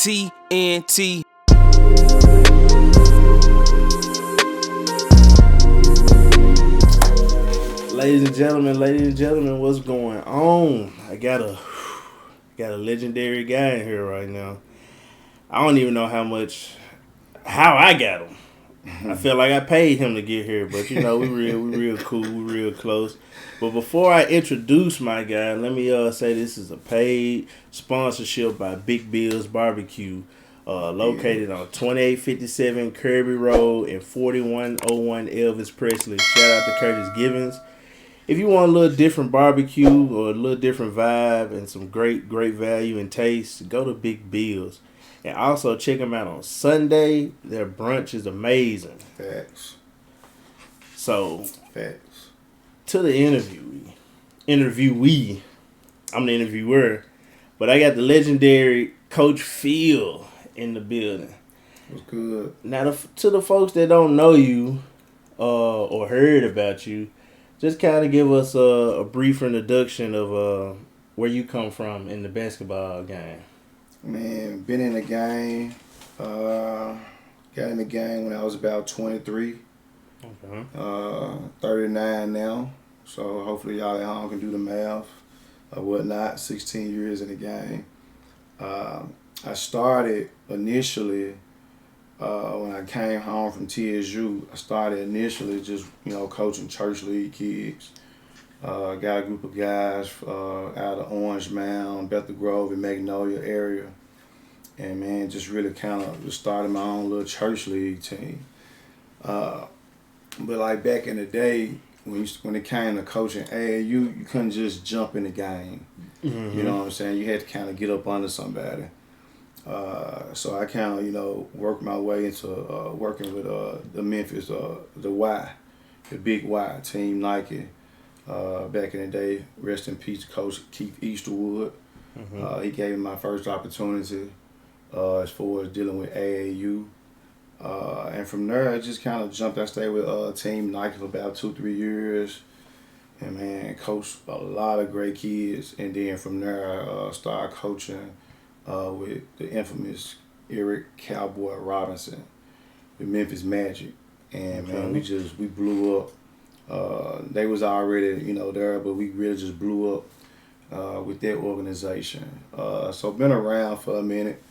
TNT. Ladies and gentlemen, what's going on? I got a legendary guy in here right now. I don't even know how I got him. I feel like I paid him to get here, but we real cool, we real close. But before I introduce my guy, let me say this is a paid sponsorship by Big Bill's Barbecue, located on 2857 Kirby Road and 4101 Elvis Presley. Shout out to Curtis Givens. If you want a little different barbecue or a little different vibe and some great value and taste, go to Big Bill's. And also check them out on Sunday. Their brunch is amazing. Facts. So, Facts. to the interviewee. I'm the interviewer. But I got the legendary Coach Phil in the building. What's good? Now, to the folks that don't know you or heard about you, just kind of give us a brief introduction of where you come from in the basketball game. Man, been in the game. Got in the game when I was about 23. Okay. 39 now. So hopefully y'all at home can do the math or whatnot. 16 years in the game. I started initially when I came home from TSU. I started initially just coaching church league kids. Got a group of guys out of Orange Mound, Bethel Grove, and Magnolia area. And, man, just really kind of just started my own little church league team. But, like, back in the day, when it came to coaching AAU, you couldn't just jump in the game. Mm-hmm. You know what I'm saying? You had to kind of get up under somebody. So I kind of, worked my way into working with the Memphis, the Y, the Big Y, Team Nike. Back in the day, rest in peace, Coach Keith Easterwood. Mm-hmm. He gave me my first opportunity as far as dealing with AAU. And from there, I just kind of jumped. I stayed with Team Nike for about 2-3 years. And, man, coached a lot of great kids. And then from there, I started coaching with the infamous Eric Cowboy Robinson, the Memphis Magic. And, man, we blew up. They was already, there, but we really just blew up with that organization. So been around for a minute.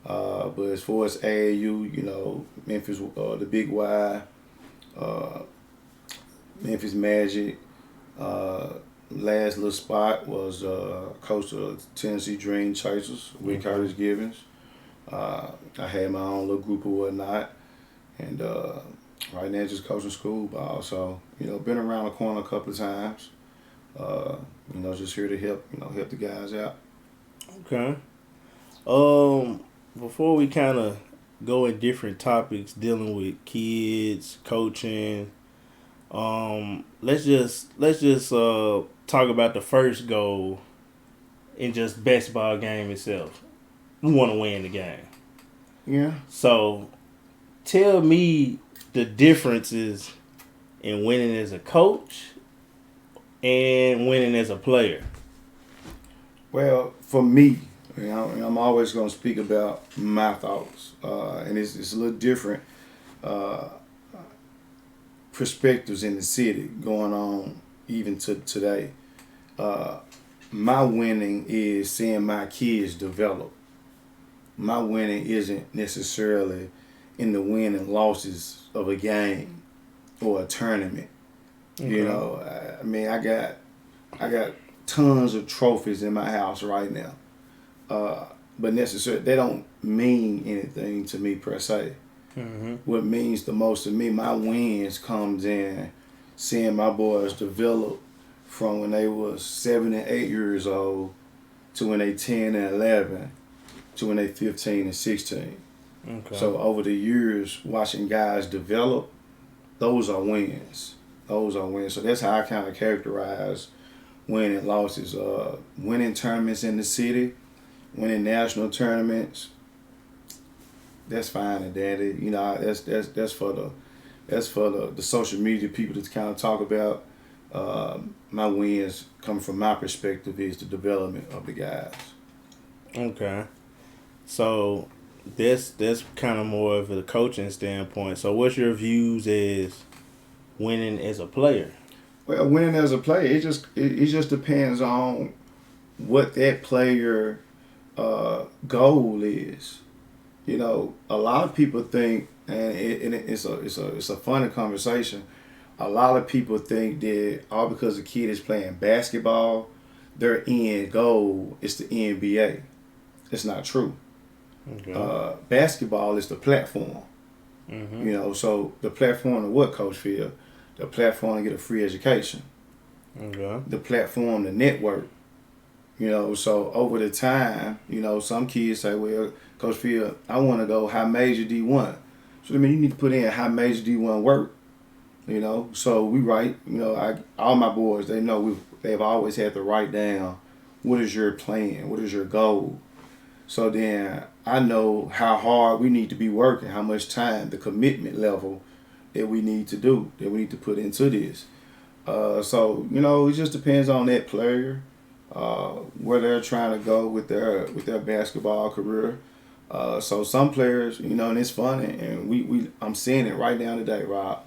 But as far as AAU, Memphis, the Big Y, Memphis Magic. Last little spot was coach of Tennessee Dream Chasers with Curtis Givens. I had my own little group or whatnot. And right now, just coaching school ball. So, been around the corner a couple of times. Just here to help the guys out. Okay. Before we kind of go in different topics dealing with kids, coaching, let's just talk about the first goal in just basketball game itself. We want to win the game. Yeah. So, tell me the differences in winning as a coach and winning as a player. Well, for me, I'm always going to speak about my thoughts, and it's a little different perspectives in the city going on even to today. My winning is seeing my kids develop. My winning isn't necessarily in the win and losses of a game or a tournament. Okay. I got tons of trophies in my house right now. But necessarily, they don't mean anything to me per se. Mm-hmm. What means the most to me, my wins comes in seeing my boys develop from when they was 7 and 8 years old to when they 10 and 11 to when they 15 and 16. Okay. So over the years, watching guys develop, those are wins. So that's how I kind of characterize winning and losses. Winning tournaments in the city, winning national tournaments, that's fine and dandy. That's for the social media people to kind of talk about. My wins coming from my perspective is the development of the guys. Okay. So that's kind of more of a coaching standpoint. So, what's your views as winning as a player? Well, winning as a player, it just depends on what that player goal is. You know, a lot of people think, and it's a funny conversation. A lot of people think that all because a kid is playing basketball, their end goal is the NBA. It's not true. Okay. Basketball is the platform. Mm-hmm. You know, so the platform to what, Coach Phil? The platform to get a free education. Okay. The platform to network. You know, so over the time, you know, some kids say, well, Coach Phil, I want to go high major D1. So, I mean, you need to put in high major D1 work. You know, so we write, you know, all my boys, they know they've always had to write down what is your plan, what is your goal. So then I know how hard we need to be working, how much time, the commitment level that we need to do, that we need to put into this. So, you know, it just depends on that player, where they're trying to go with their basketball career. So some players, you know, and it's funny, and I'm seeing it right now today, Rob.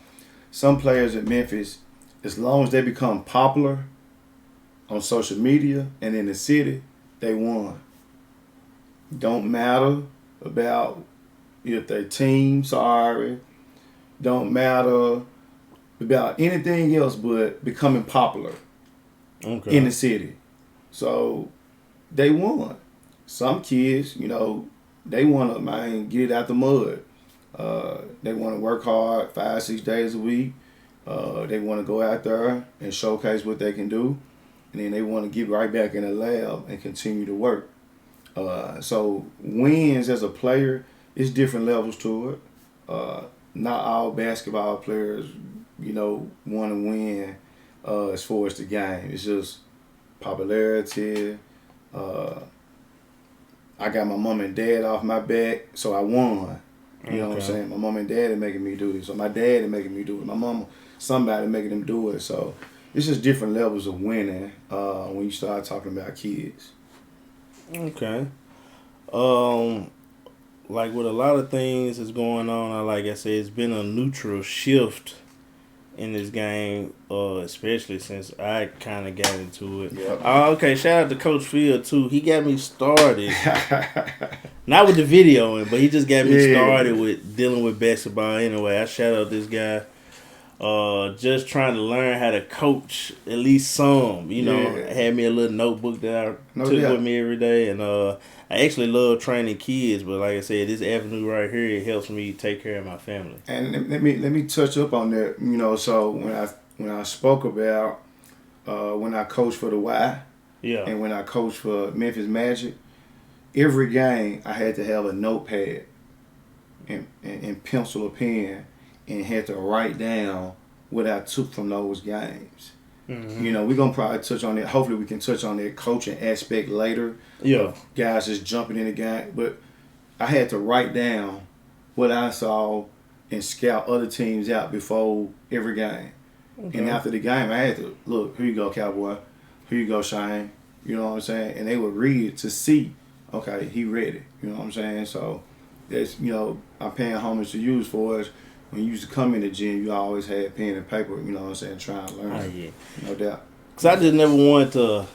Some players at Memphis, as long as they become popular on social media and in the city, they won. Don't matter about if their team sorry. Don't matter about anything else but becoming popular in the city. So they won. Some kids, you know, they want to, get it out the mud. They want to work hard 5-6 days a week. They want to go out there and showcase what they can do. And then they want to get right back in the lab and continue to work. So wins as a player, it's different levels to it. Not all basketball players, you know, want to win as far as the game. It's just popularity. I got my mom and dad off my back, so I won. You know what I'm saying? My mom and dad are making me do this, or my dad is making me do it. My mama, somebody making them do it. So it's just different levels of winning when you start talking about kids. Okay. Like with a lot of things that's going on, like I said, it's been a neutral shift in this game, especially since I kind of got into it. Yep. Okay, shout out to Coach Phil too. He got me started, not with the videoing, but he just got me started with dealing with basketball. Anyway, I shout out this guy. Just trying to learn how to coach at least some. You know, I had me a little notebook that I took with me every day, and I actually love training kids. But like I said, this avenue right here, it helps me take care of my family. And let me touch up on that. You know, so when I spoke about when I coached for the Y, and when I coached for Memphis Magic, every game I had to have a notepad and pencil or pen, and had to write down what I took from those games. Mm-hmm. You know, we're going to probably touch on that. Hopefully we can touch on that coaching aspect later. Yeah. Guys just jumping in the game. But I had to write down what I saw and scout other teams out before every game. Okay. And after the game, I had to, look, here you go, Cowboy. Here you go, Shane. You know what I'm saying? And they would read it to see, okay, he ready. You know what I'm saying? So that's, you know, I'm paying homage to you as far as when you used to come in the gym, you always had pen and paper, you know what I'm saying, trying to learn. Oh, yeah. No doubt. Because I just never wanted to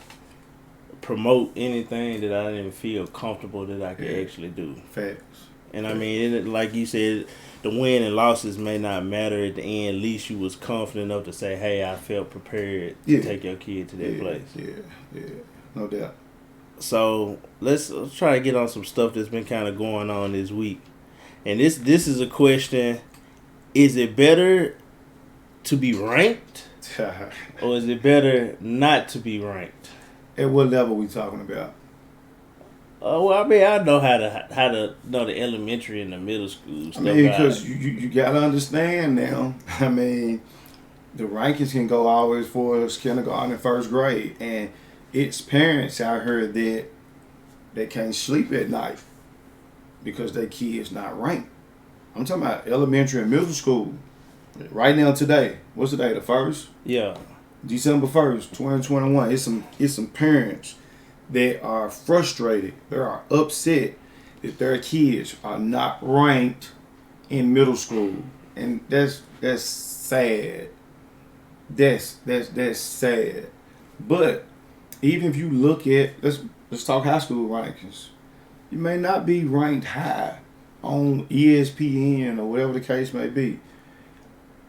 promote anything that I didn't feel comfortable that I could actually do. Facts. And I mean, like you said, the win and losses may not matter at the end. At least you was confident enough to say, hey, I felt prepared to take your kid to that place. Yeah, no doubt. So let's try to get on some stuff that's been kind of going on this week. And this is a question. Is it better to be ranked or is it better not to be ranked? At what level we talking about? Well, I mean, I know how to know the elementary and the middle school stuff. I mean, because you got to understand now. I mean, the rankings can go always for kindergarten and first grade. And it's parents out here that they can't sleep at night because their kid's not ranked. I'm talking about elementary and middle school. Right now today, what's the day? The 1st? Yeah. December 1st, 2021. It's some parents that are frustrated. They are upset that their kids are not ranked in middle school, and that's sad. That's sad. But even if you look at let's talk high school rankings, you may not be ranked high on ESPN or whatever the case may be.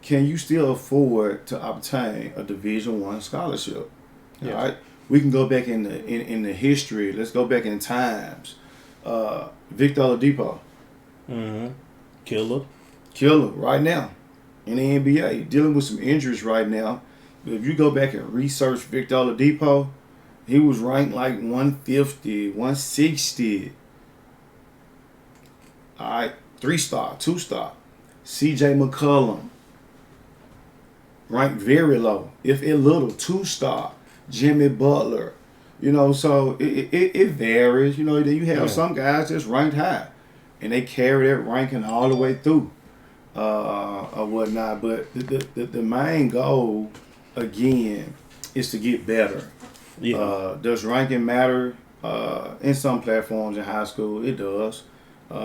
Can you still afford to obtain a Division I scholarship? Yeah. All right, we can go back in the history. Let's go back in times. Victor Oladipo, killer right now in the NBA, dealing with some injuries right now. But if you go back and research Victor Oladipo, he was ranked like 150, 160. All right, 3-star, 2-star. C.J. McCollum, ranked very low, if a little, 2-star. Jimmy Butler, so it varies. Then you have some guys that's ranked high, and they carry that ranking all the way through, or whatnot. But the main goal, again, is to get better. Yeah. Does ranking matter? In some platforms in high school, it does,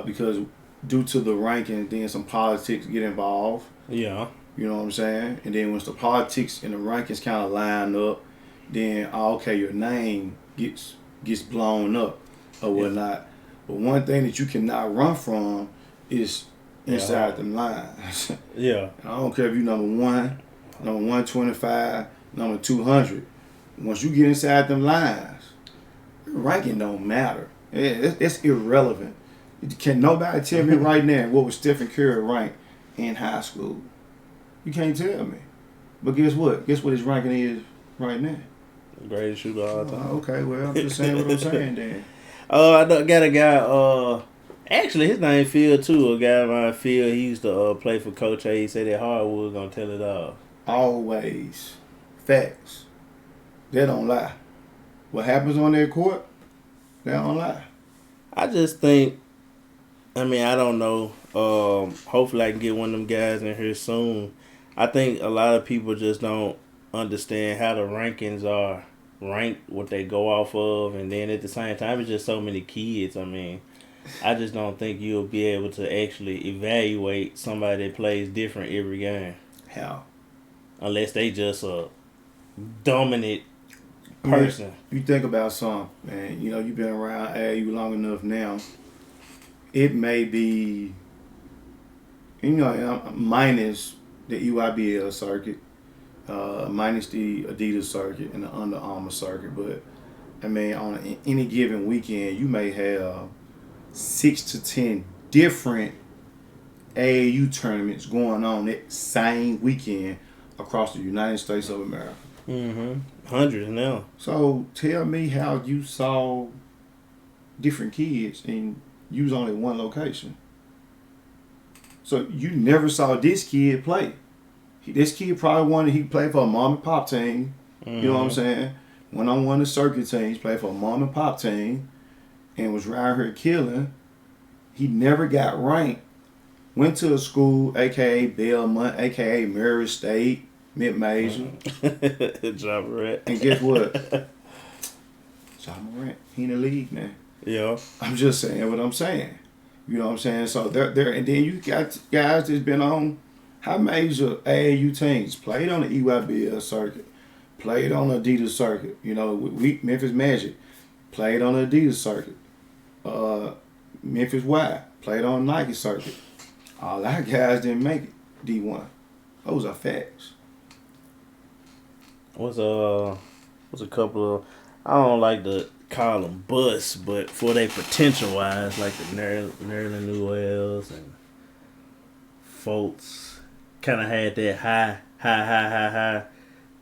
because due to the ranking, then some politics get involved. Yeah. You know what I'm saying? And then once the politics and the rankings kind of line up, then your name gets blown up or whatnot. But one thing that you cannot run from is inside them lines. Yeah. I don't care if you're number 1, number 125, number 200. Once you get inside them lines, ranking don't matter. It's irrelevant. Can nobody tell me right now what was Stephen Curry ranked in high school? You can't tell me. But guess what? Guess what his ranking is right now? Greatest shooter of all time. Okay, well, I'm just saying what I'm saying then. I got a guy, actually his name Phil too. A guy named Phil, he used to play for Coach A. He said that hardwood gonna tell it all. Always. Facts. They don't lie. What happens on their court, they don't lie. I just think, I don't know. Hopefully I can get one of them guys in here soon. I think a lot of people just don't understand how the rankings are ranked, what they go off of, and then at the same time, it's just so many kids. I just don't think you'll be able to actually evaluate somebody that plays different every game. How? Unless they just a dominant person. You think about something, man. You've been around AAU long enough now. It may be, minus the EYBL circuit, minus the Adidas circuit and the Under Armour circuit. But, on any given weekend, you may have 6 to 10 different AAU tournaments going on that same weekend across the United States of America. Hundreds now. So tell me how you saw different kids and you was only one location. So you never saw this kid play. This kid probably wanted, he played for a mom and pop team. You know what I'm saying? Went on one of the circuit teams, played for a mom and pop team, and was around here killing. He never got ranked. Went to a school, a.k.a. Belmont, a.k.a. Murray State, mid-major. Ja Morant. And guess what? Ja Morant, he in the league now. Yeah. I'm just saying what I'm saying. You know what I'm saying? So there, and then you got guys that's been on how major AAU teams, played on the EYBL circuit, played on the Adidas circuit. We Memphis Magic played on the Adidas circuit. Memphis Y played on the Nike circuit. All our guys didn't make it D1. Those are facts. What's a couple of, I don't like to call them busts, but for their potential wise, like the Nerlens Noels and folks kind of had that high,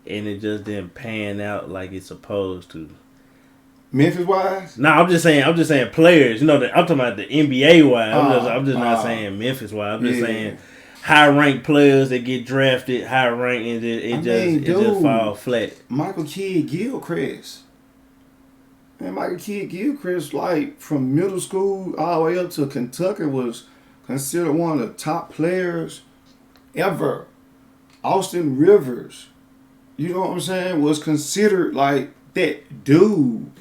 and it just didn't pan out like it's supposed to. Memphis wise? No, I'm just saying players. I'm talking about the NBA wise. I'm just not saying Memphis wise. I'm just saying high ranked players that get drafted, high ranked, and it just fall flat. Michael Kidd Gilchrist. Man, Michael Kidd Gilchrist, like from middle school all the way up to Kentucky, was considered one of the top players ever. Austin Rivers, you know what I'm saying, was considered like that dude.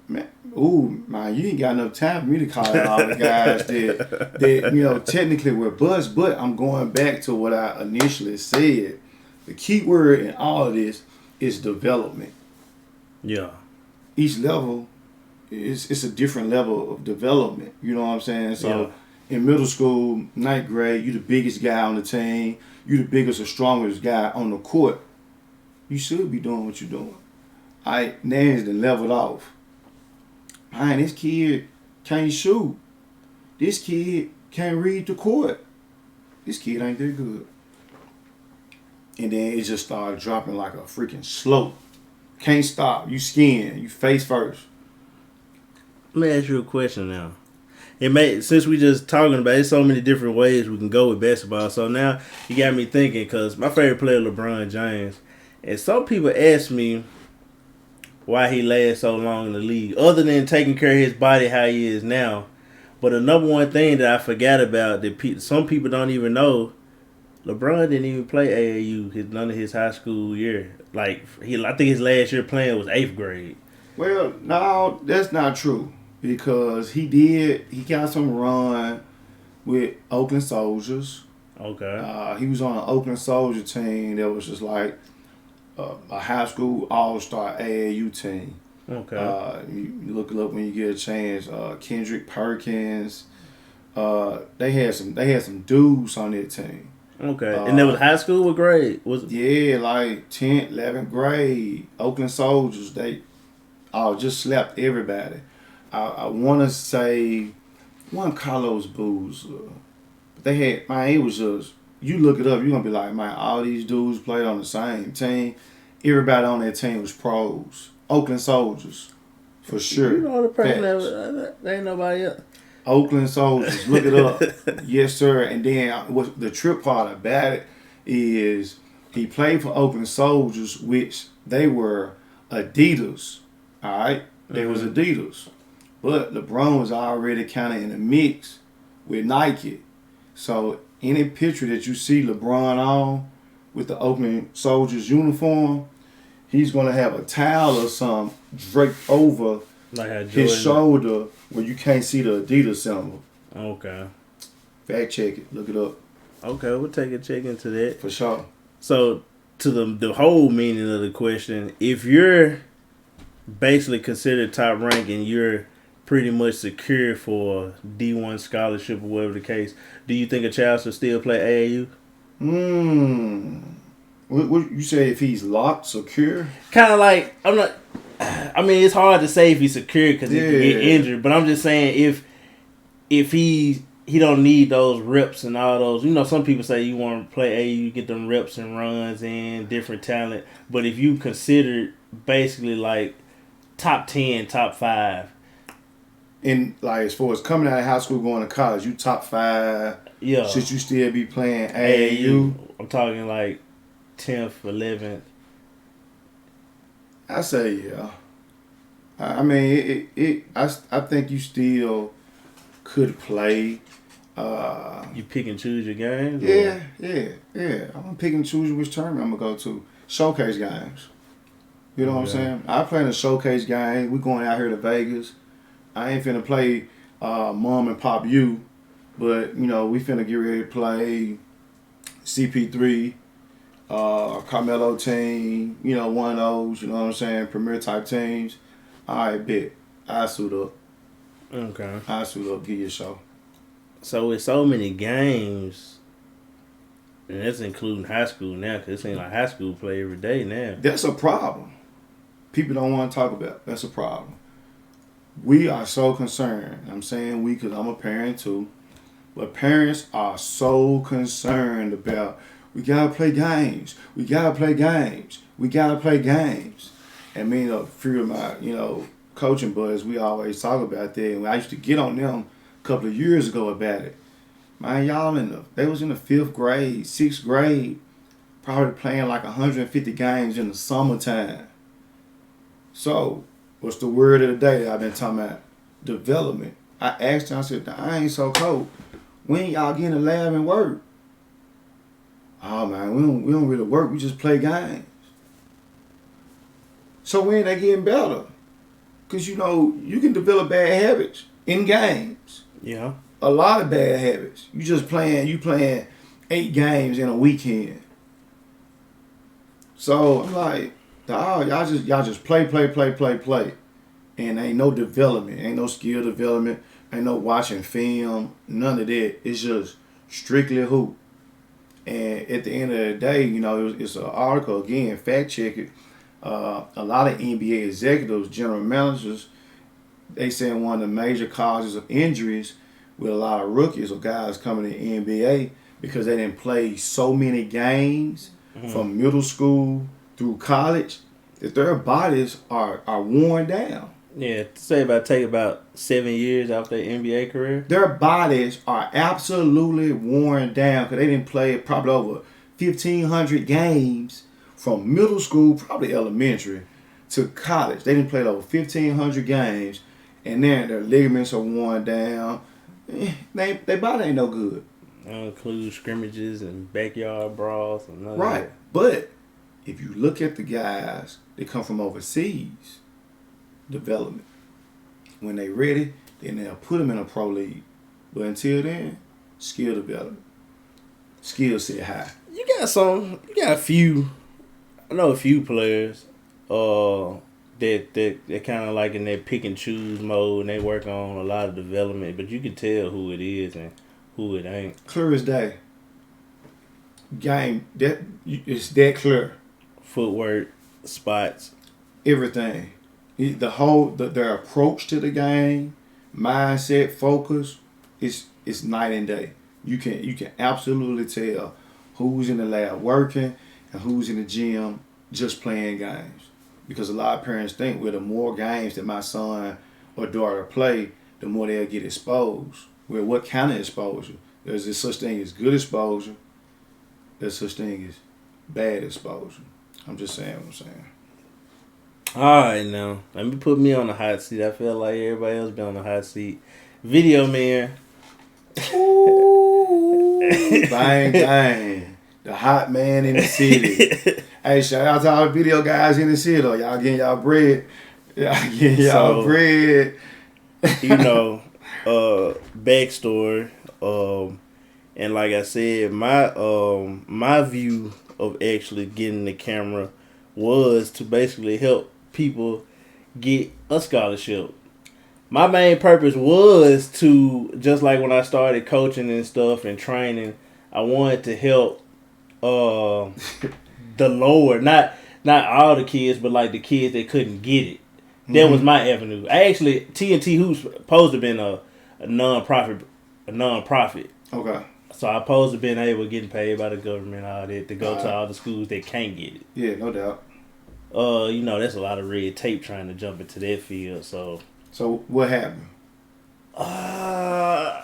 Man, Ooh, man, you ain't got enough time for me to call out all the guys that technically were bust, but I'm going back to what I initially said. The key word in all of this is development. Yeah. Each level it's a different level of development. You know what I'm saying? So in middle school, ninth grade, you the biggest guy on the team, you the biggest or strongest guy on the court. You should be doing what you're doing. Alright, now it's then leveled off. Man, this kid can't shoot. This kid can't read the court. This kid ain't that good. And then it just started dropping like a freaking slope. Can't stop. You skin. You face first. Let me ask you a question now. Since we just talking about it, so many different ways we can go with basketball. So now you got me thinking, because my favorite player LeBron James, and some people ask me why he lasts so long in the league, other than taking care of his body how he is now. But the number one thing that I forgot about that some people don't even know, LeBron didn't even play AAU none of his high school year. I think his last year playing was 8th grade. Well, no, that's not true. Because he got some run with Oakland Soldiers. Okay. He was on an Oakland Soldier team that was just like a high school all-star AAU team. Okay. You look it up when you get a chance. Kendrick Perkins. They had some dudes on that team. Okay. And that was high school or grade? Yeah, like 10th, 11th grade. Oakland Soldiers. They just slapped everybody. I want to say one Carlos Boozer. But they had, man, it was just, you look it up, you're going to be like, man, all these dudes played on the same team. Everybody on that team was pros. Oakland Soldiers, for sure. You know the person there ain't nobody else. Oakland Soldiers, look it up. Yes, sir. And then what the trip part about it is he played for Oakland Soldiers, which they were Adidas. All right? They was Adidas. But LeBron was already kind of in the mix with Nike. So any picture that you see LeBron on with the Oakland Soldiers uniform, he's going to have a towel or something draped over his shoulder where you can't see the Adidas symbol. Okay. Fact check it. Look it up. Okay, we'll take a check into that. For sure. So to the whole meaning of the question, if you're basically considered top rank and you're pretty much secure for D1 scholarship or whatever the case, do you think a child should still play AAU? What you say, if he's locked, secure? Kind of like, it's hard to say if he's secure because he can get injured, but I'm just saying if he don't need those reps and all those, some people say you want to play AAU, get them reps and runs and different talent, but if you consider basically like top 10, top 5, and like as far as coming out of high school going to college, you top 5. Yeah. Should you still be playing AAU? I'm talking like 10th, 11th. I say yeah. I mean, I think you still could play. You pick and choose your games? Yeah. I'm gonna pick and choose which tournament I'm gonna go to. Showcase games. You know what I'm saying? I play in a showcase game. We going out here to Vegas. I ain't finna play Mom and Pop U, but we finna get ready to play CP3, Carmelo team, one of those, you know what I'm saying, premier type teams. All right, bet. I suit up. Okay. I suit up, give you a show. So with so many games, and that's including high school now, because it seems like high school play every day now. That's a problem. People don't want to talk about. That's a problem. We are so concerned. I'm saying we because I'm a parent too. But parents are so concerned about, we got to play games. We got to play games. We got to play games. And me and a few of my, coaching buddies, we always talk about that. And I used to get on them a couple of years ago about it. Man, y'all they was in the 5th grade, 6th grade, probably playing like 150 games in the summertime. So, what's the word of the day that I've been talking about? Development. I asked him, I said, I ain't so cold. When y'all get in the lab and work? Oh man, we don't really work, we just play games. So when they getting better? Because, you know, you can develop bad habits in games. Yeah. A lot of bad habits. You playing 8 games in a weekend. So I'm like, y'all just play. And ain't no development, ain't no skill development, ain't no watching film, none of that. It's just strictly hoop. And at the end of the day, you know, it's an article, again, fact check it. A lot of NBA executives, general managers, they saying one of the major causes of injuries with a lot of rookies or guys coming to the NBA because they didn't play so many games from middle school through college that their bodies are worn down. Yeah, take about 7 years off their NBA career. Their bodies are absolutely worn down because they didn't play probably over 1,500 games from middle school, probably elementary, to college. They didn't play over 1,500 games, and then their ligaments are worn down. Their body ain't no good. Include scrimmages and backyard brawls and none Right, of that. but if you look at the guys that come from overseas, development. When they ready, then they'll put them in a pro league. But until then, skill development. Skill set high. You got a few. I know a few players that kind of like in that pick and choose mode, and they work on a lot of development, but you can tell who it is and who it ain't. Clear as day. Game, it's that clear. Footwork, spots. Everything. Their approach to the game, mindset, focus, it's night and day. You can absolutely tell who's in the lab working and who's in the gym just playing games. Because a lot of parents think, well, the more games that my son or daughter play, the more they'll get exposed. Well, what kind of exposure? There's this such thing as good exposure. There's such thing as bad exposure. I'm just saying what I'm saying. All right, now let me put me on the hot seat. I feel like everybody else been on the hot seat. Video man. Ooh, bang. The hot man in the city. Hey, shout out to all the video guys in the city, though. Y'all getting y'all bread. Bread. You know, backstory. And like I said, my view of actually getting the camera was to basically help people get a scholarship. My main purpose was to, just like when I started coaching and stuff and training, I wanted to help the lower, not all the kids, but like the kids that couldn't get it. That was my avenue. I actually, TNT Hoops supposed to have been a non-profit. Okay. So I supposed to been able to get paid by the government, all that, to go to all the schools that can't get it. Yeah, no doubt. You know, that's a lot of red tape trying to jump into that field. So what happened? Yeah,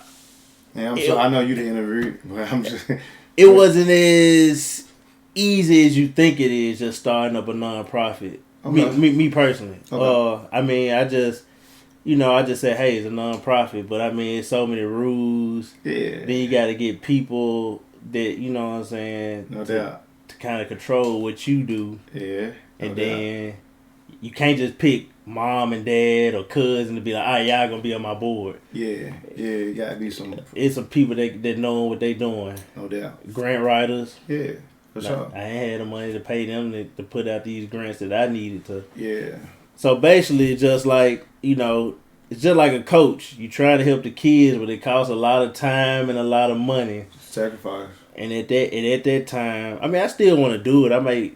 I'm sorry. I know you the interview, but I'm just. It wasn't as easy as you think it is just starting up a nonprofit. Okay. Me personally. Okay. I mean, I just say, hey, it's a nonprofit, but I mean, it's so many rules. Yeah. Then you got to get people that, you know what I'm saying, no doubt, to kind of control what you do. Yeah. And then you can't just pick mom and dad or cousin to be like, all right, y'all gonna be on my board. Yeah, you gotta be some. It's some people that know what they doing. No doubt. Grant writers. Yeah, for sure. I ain't had the money to pay them to put out these grants that I needed to. Yeah. So basically, just like, you know, it's just like a coach. You try to help the kids, but it costs a lot of time and a lot of money. Sacrifice. And at that time, I mean, I still want to do it. I might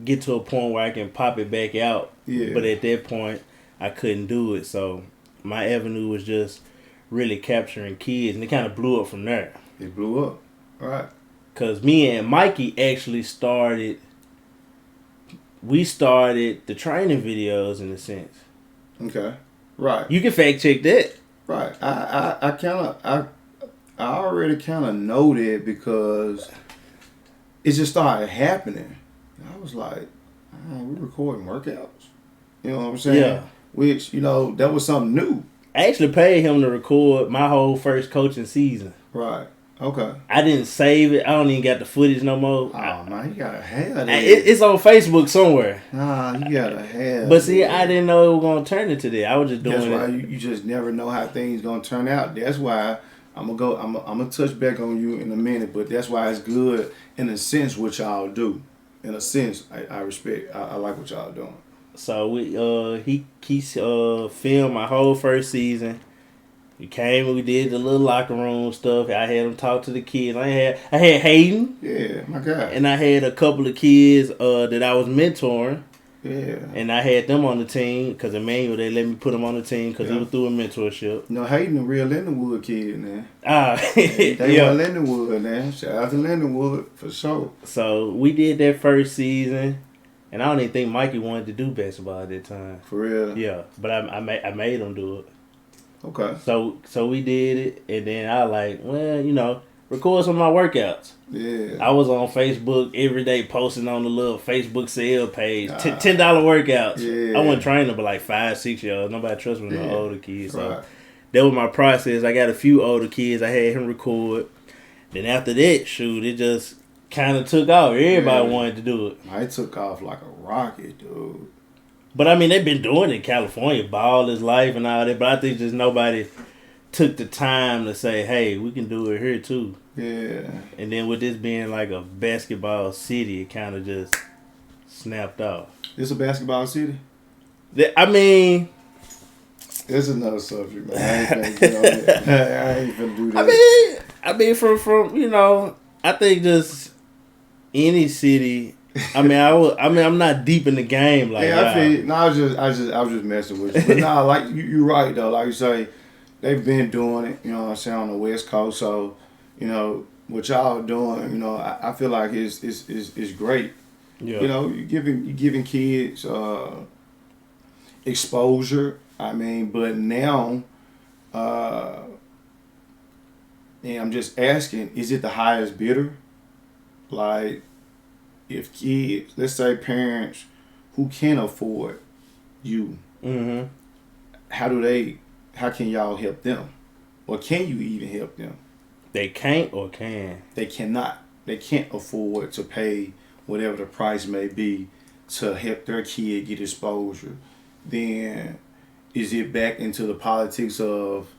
get to a point where I can pop it back out. Yeah. But at that point, I couldn't do it. So my avenue was just really capturing kids, and it kind of blew up from there. It blew up. All right. Because me and Mikey actually started the training videos in a sense. Okay. Right. You can fact check that. Right. I already kind of know that because it just started happening. I was like, we recording workouts. You know what I'm saying? Yeah. Which, you know, that was something new. I actually paid him to record my whole first coaching season. Right. Okay. I didn't save it. I don't even got the footage no more. Oh man, you gotta have that. It's on Facebook somewhere. Nah, you gotta have. But see, I didn't know it was gonna turn into that. I was just doing That's why it. you just never know how things gonna turn out. That's why I'm gonna touch back on you in a minute. But that's why it's good in a sense what y'all do. In a sense, I respect. I like what y'all doing. So he filmed my whole first season. He came and we did the little locker room stuff. I had him talk to the kids. I had Hayden. Yeah, my God. And I had a couple of kids that I was mentoring. Yeah. And I had them on the team because Emmanuel, they let me put them on the team because it was through a mentorship. You know, Hayden a real Lindenwood kid, man. They want Lindenwood, man. Shout out to Lindenwood for sure. So we did that first season. And I don't even think Mikey wanted to do basketball at that time. For real? Yeah, but I made him do it. Okay. So we did it, and then I record some of my workouts. Yeah. I was on Facebook every day posting on the little Facebook sale page. $10 workouts. Yeah. I wasn't training but like 5-6 year olds. Nobody trusts me with no older kids. So right. That was my process. I got a few older kids. I had him record. Then after that, it just kind of took off. Everybody wanted to do it. It took off like a rocket, dude. But I mean, they've been doing it in California, ball is life and all that. But I think just nobody took the time to say, hey, we can do it here too. Yeah. And then with this being like a basketball city, it kind of just snapped off. It's a basketball city? I mean... It's another subject, man. I ain't finna do that. I mean, from I think just any city... I'm not deep in the game like that. I was just messing with you. But nah, like you're right though. Like you say, they've been doing it. You know what I'm saying, on the West Coast. So, what y'all doing. I feel like it's great. Yeah. You giving kids exposure. I mean, but now, and I'm just asking, is it the highest bidder? Like, if kids, let's say parents who can afford you, mm-hmm. how can y'all help them? Or can you even help them? They can't or can? They cannot. They can't afford to pay whatever the price may be to help their kid get exposure. Then is it back into the politics of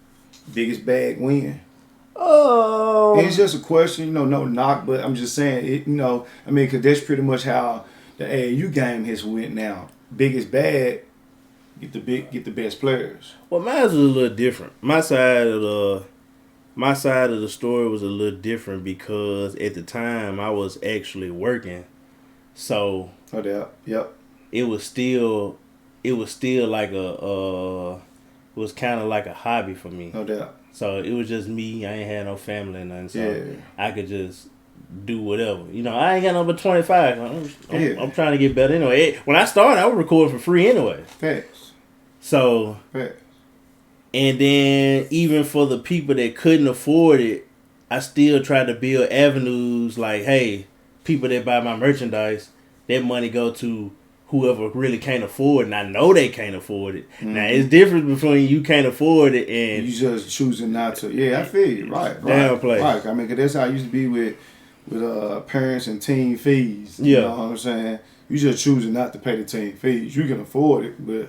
biggest bag win? Oh, it's just a question, no knock, but I'm just saying it. Because that's pretty much how the AAU game has went now. Biggest bag, get the best players. Well, mine was a little different. My side of the story was a little different because at the time I was actually working, so no doubt. Yep. It was still like it was kind of like a hobby for me. No doubt. So it was just me. I ain't had no family or nothing. So I could just do whatever. I ain't got no but 25. I'm trying to get better anyway. When I started, I was recording for free anyway. Facts. So. Facts. And then even for the people that couldn't afford it, I still tried to build avenues like, hey, people that buy my merchandise, that money go to whoever really can't afford it, and I know they can't afford it. Mm-hmm. Now, it's different between you can't afford it and... You just choosing not to. Yeah, I feel you. Right. Downplay. Right. I mean, because that's how I used to be with parents and team fees. You know what I'm saying? You just choosing not to pay the team fees. You can afford it, but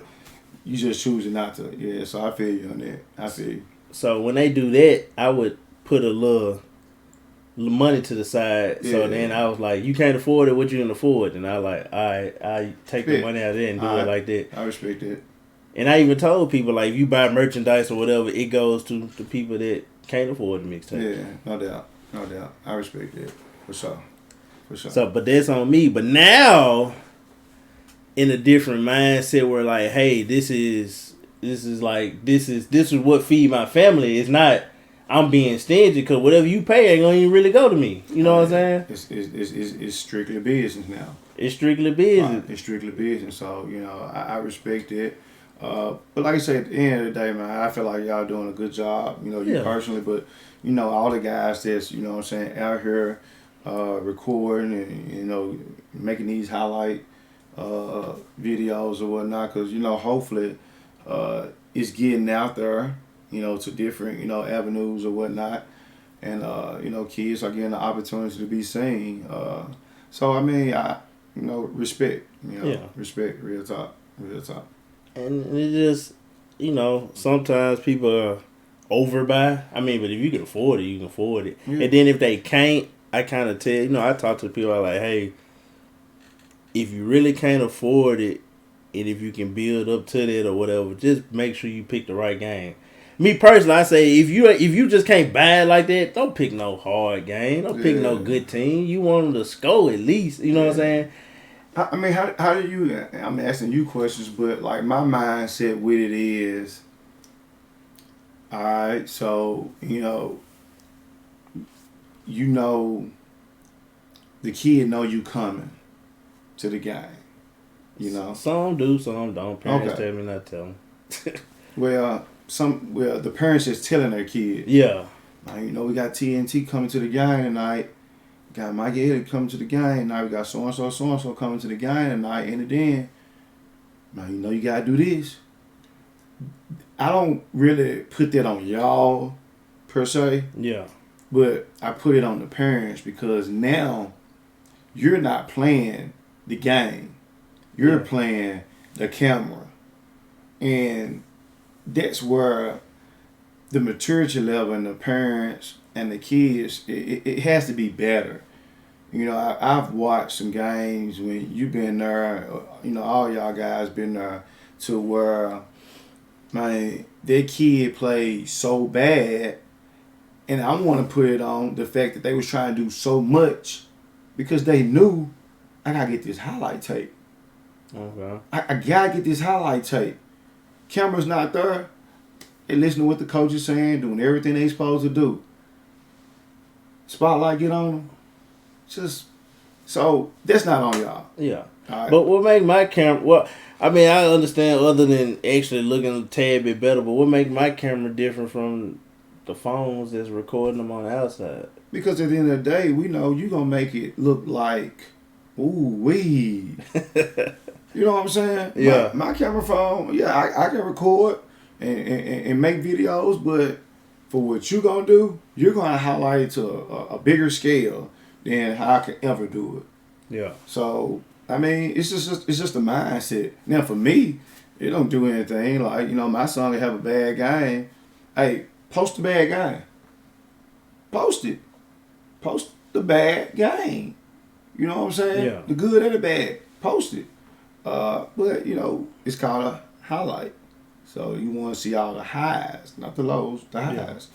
you just choosing not to. Yeah, so I feel you on that. I feel you. So when they do that, I would put a little money to the side. Yeah. So then I was like, you can't afford it, what you can afford? And I like, all right, I take the money out of there and do it like that. I respect it. And I even told people, like, if you buy merchandise or whatever, it goes to the people that can't afford the mixtape. Yeah, no doubt. I respect it. For sure. So, but that's on me. But now, in a different mindset where like, hey, this is what feed my family. It's not I'm being stingy because whatever you pay ain't gonna even really go to me. You know what I'm saying? It's strictly business now. It's strictly business. It's strictly business. So I respect it. But like I said, at the end of the day, man, I feel like y'all doing a good job. You personally, but all the guys that's out here recording and making these highlight videos or whatnot, because hopefully it's getting out there to different avenues or whatnot, and kids are getting the opportunity to be seen. So I mean, respect. Respect, real talk. And it just, sometimes people are overbuy. I mean, but if you can afford it, you can afford it. Yeah. And then if they can't, I kind of tell, I talk to people, I'm like, hey, if you really can't afford it, and if you can build up to that or whatever, just make sure you pick the right game. Me personally, I say if you just can't buy it like that, don't pick no hard game. Don't pick no good team. You want them to score at least. You know what I'm saying? I mean, how do you? I'm asking you questions, but like my mindset with it is, all right. So the kid know you coming to the game. Some do, some don't. Parents tell me not to tell them. Well, the parents just telling their kid. Yeah. Now, we got TNT coming to the game tonight. We got Mike Ed coming to the game tonight. We got so and so coming to the game tonight. And then, now you gotta do this. I don't really put that on y'all per se. Yeah. But I put it on the parents because now you're not playing the game. You're playing the camera. And that's where the maturity level and the parents and the kids, it has to be better. I've watched some games when you've been there, all y'all guys been there, to where, their kid played so bad, and I want to put it on the fact that they was trying to do so much because they knew, I got to get this highlight tape. Okay. I got to get this highlight tape. Camera's not there. They listen to what the coach is saying, doing everything they supposed to do. Spotlight get on them. So that's not on y'all. Yeah. Right. But what make my camera? I understand other than actually looking a tad bit better, but what make my camera different from the phones that's recording them on the outside? Because at the end of the day, we know you gonna make it look like, ooh-wee. You know what I'm saying? Yeah. My camera phone, I can record and make videos, but for what you gonna do, you're gonna highlight it to a bigger scale than how I can ever do it. Yeah. So it's just a mindset. Now for me, it don't do anything. Like my son can have a bad game. Hey, post the bad game. Post it. Post the bad game. You know what I'm saying? Yeah. The good and the bad. Post it. But it's called a highlight. So you want to see all the highs, not the lows, the highs,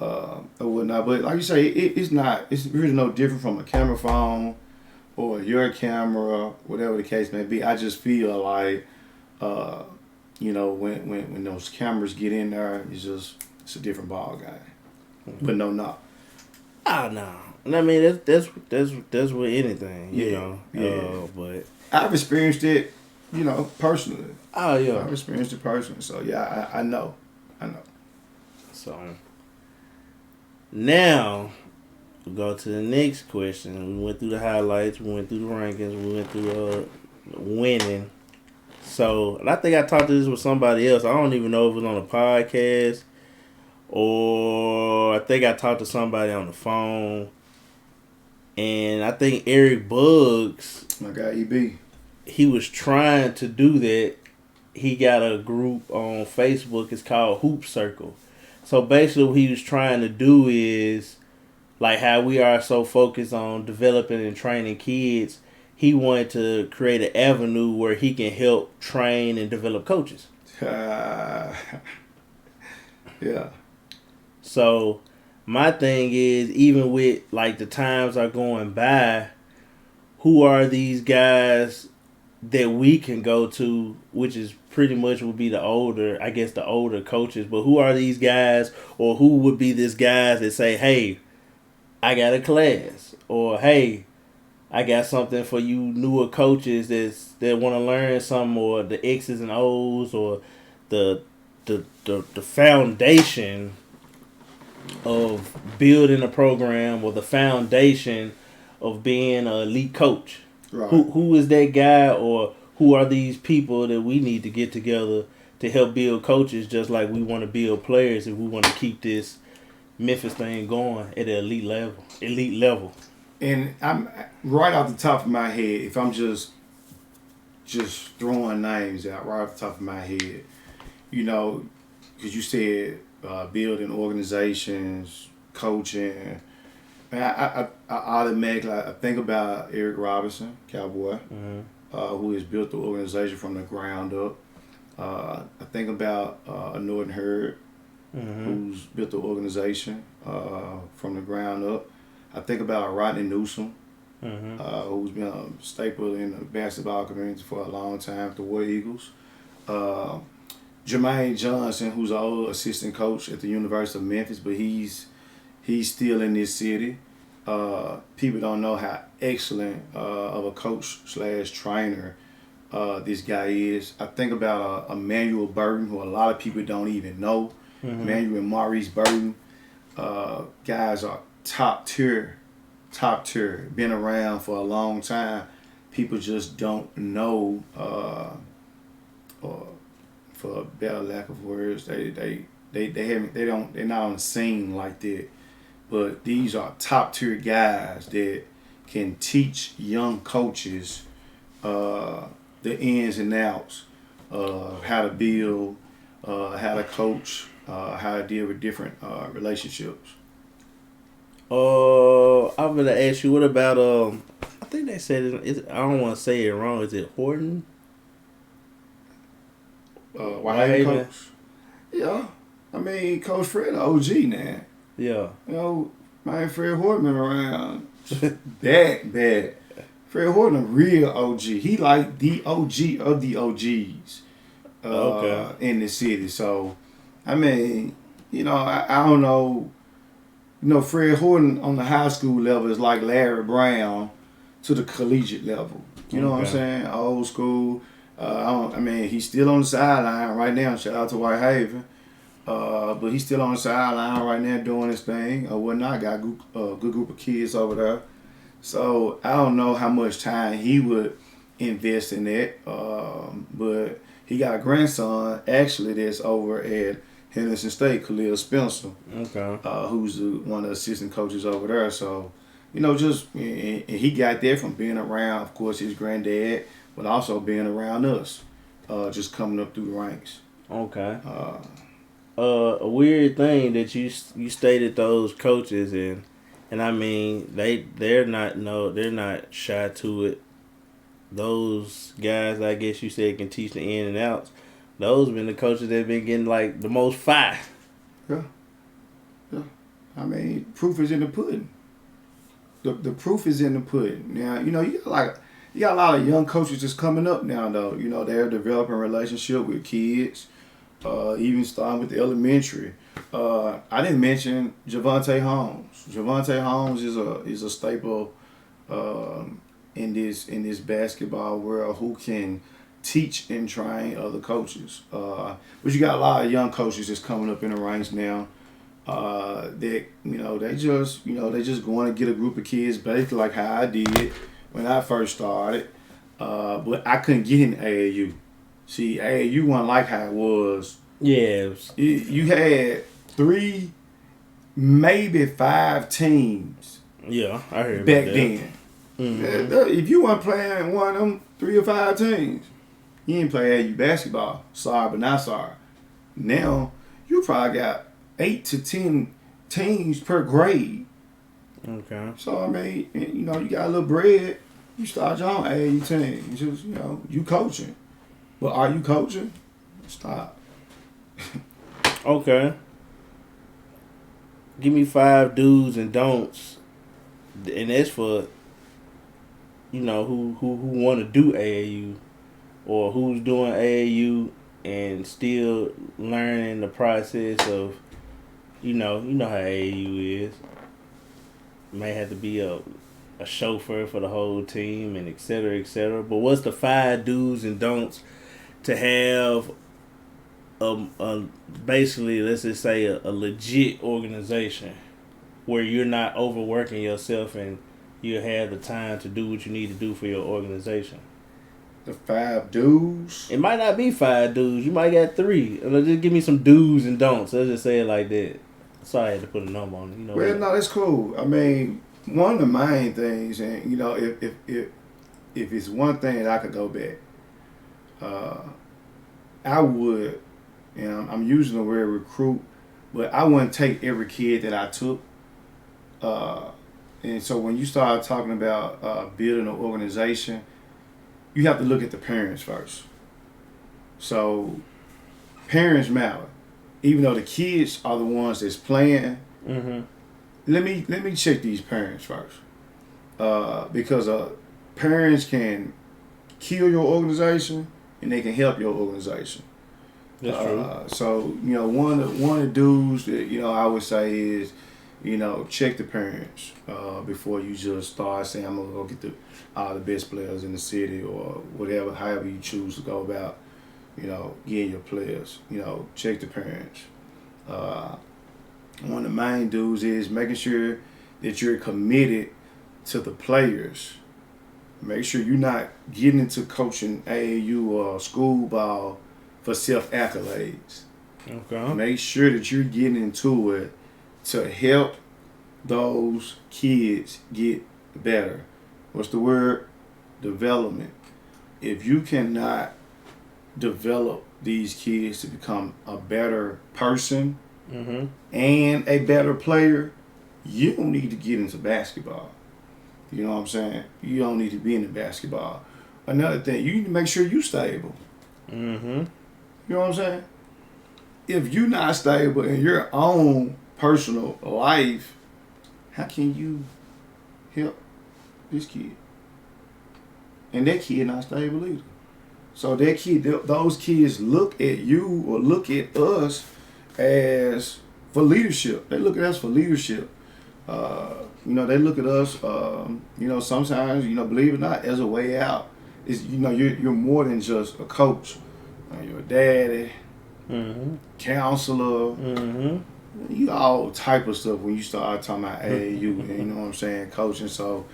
or whatnot. But like you say, it's really no different from a camera phone or your camera, whatever the case may be. I just feel like, when those cameras get in there, it's a different ball game. But no. Oh no. I mean that's with anything, Yeah. But I've experienced it, personally. Oh yeah. I've experienced it personally, so yeah, I know. So now we go to the next question. We went through the highlights, we went through the rankings, we went through winning. So, and I think I talked to this with somebody else. I don't even know if it was on a podcast or I think I talked to somebody on the phone. And I think Eric Buggs, my guy EB, he was trying to do that. He got a group on Facebook. It's called Hoop Circle. So basically what he was trying to do is, like how we are so focused on developing and training kids, he wanted to create an avenue where he can help train and develop coaches. Yeah. So my thing is, even with like the times are going by, who are these guys that we can go to, which is pretty much would be the older coaches, but who are these guys, or who would be these guys that say, hey, I got a class, or hey, I got something for you newer coaches that want to learn something, or the X's and O's, or the foundation of building a program, or the foundation of being an elite coach. Right. Who is that guy, or who are these people that we need to get together to help build coaches, just like we want to build players if we want to keep this Memphis thing going at the elite level. Elite level. And I'm right off the top of my head, if I'm just throwing names out right off the top of my head, you know, because you said building organizations, coaching. I automatically I think about Eric Robinson, Cowboy, who has built the organization from the ground up. I think about Norton Hurd, who's built the organization from the ground up. I think about Rodney Newsom, who's been a staple in the basketball community for a long time with the War Eagles. Jermaine Johnson, who's an old assistant coach at the University of Memphis, but he's still in this city. People don't know how excellent of a coach / trainer this guy is. I think about Emmanuel Burton, who a lot of people don't even know. Emmanuel and Maurice Burton. Guys are top tier, been around for a long time. People just don't know, or for a better lack of words, they're not on the scene like that. But these are top tier guys that can teach young coaches the ins and outs of how to build, how to coach, how to deal with different relationships. I'm gonna ask you, what about I think they said I don't want to say it wrong. Is it Horton? Whitehaven coach. Yeah, I mean Coach Fred, OG now. Yeah. You know, my Fred Horton been around bad. Fred Horton a real OG. He like the OG of the OGs in the city. So, I mean, you know, I don't know. You know, Fred Horton on the high school level is like Larry Brown to the collegiate level. You know what I'm saying? Old school. I mean, he's still on the sideline right now. Shout out to Whitehaven. But he's still on the sideline right now doing his thing or whatnot. Got a good group of kids over there. So I don't know how much time he would invest in that. But he got a grandson actually that's over at Henderson State, Khalil Spencer. Who's one of the assistant coaches over there. So, you know, and he got there from being around, of course, his granddad, but also being around us, just coming up through the ranks. Okay. A weird thing that you stated those coaches and I mean they're not shy to it. Those guys, I guess you said, can teach the in and outs. Those have been the coaches that have been getting like the most fire. Yeah. I mean, proof is in the pudding. The proof is in the pudding. Now, you know, you got a lot of young coaches just coming up now, though. You know, they're developing a relationship with kids, even starting with the elementary. I didn't mention Javonte Holmes. Javonte Holmes is a staple in this basketball world who can teach and train other coaches. But you got a lot of young coaches that's coming up in the ranks now. That they just going to get a group of kids basically like how I did when I first started. But I couldn't get in AAU. See, AAU wasn't like how it was. Yeah. You had 3, maybe 5 teams. Yeah, I heard back about that. then. Mm-hmm. If you weren't playing one of them 3 or 5 teams, you didn't play AAU basketball. Sorry, but not sorry. Now you probably got 8 to 10 teams per grade. Okay. So I mean, you know, you got a little bread. You start your own AAU team. Just, you know, you coaching, but are you coaching? Stop. Okay. Give me 5 do's and don'ts, and that's for, you know, who want to do AAU, or who's doing AAU and still learning the process of, you know how AAU is. May have to be a chauffeur for the whole team and et cetera, et cetera. But what's the 5 do's and don'ts to have basically, let's just say a legit organization where you're not overworking yourself and you have the time to do what you need to do for your organization? The 5 do's? It might not be 5 do's. You might got 3. Just give me some do's and don'ts. Let's just say it like that. Sorry, I had to put a number on it. Well, no, that's cool. I mean, one of the main things, and if it's one thing that I could go back, I would, and I'm using the word recruit, but I wouldn't take every kid that I took. And so when you start talking about building an organization, you have to look at the parents first. So parents matter. Even though the kids are the ones that's playing, let me check these parents first. Because parents can kill your organization and they can help your organization. That's true. So one of the dudes that I would say is check the parents before you just start saying I'm gonna go get all the best players in the city or whatever, however you choose to go about getting your players. Check the parents. One of the main dudes is making sure that you're committed to the players. Make sure you're not getting into coaching AAU or school ball for self-accolades. Okay. Make sure that you're getting into it to help those kids get better. What's the word? Development. If you cannot develop these kids to become a better person and a better player, you don't need to get into basketball. You know what I'm saying? You don't need to be into basketball. Another thing, you need to make sure you're stable. You know what I'm saying? If you're not stable in your own personal life, how can you help this kid? And that kid not stable either. So that kid, those kids look at you or look at us as for leadership. They look at us for leadership. They look at us, sometimes, believe it or not, as a way out. It's, you're more than just a coach. You're a daddy, counselor, you all type of stuff when you start talking about AAU, you know what I'm saying, coaching. So,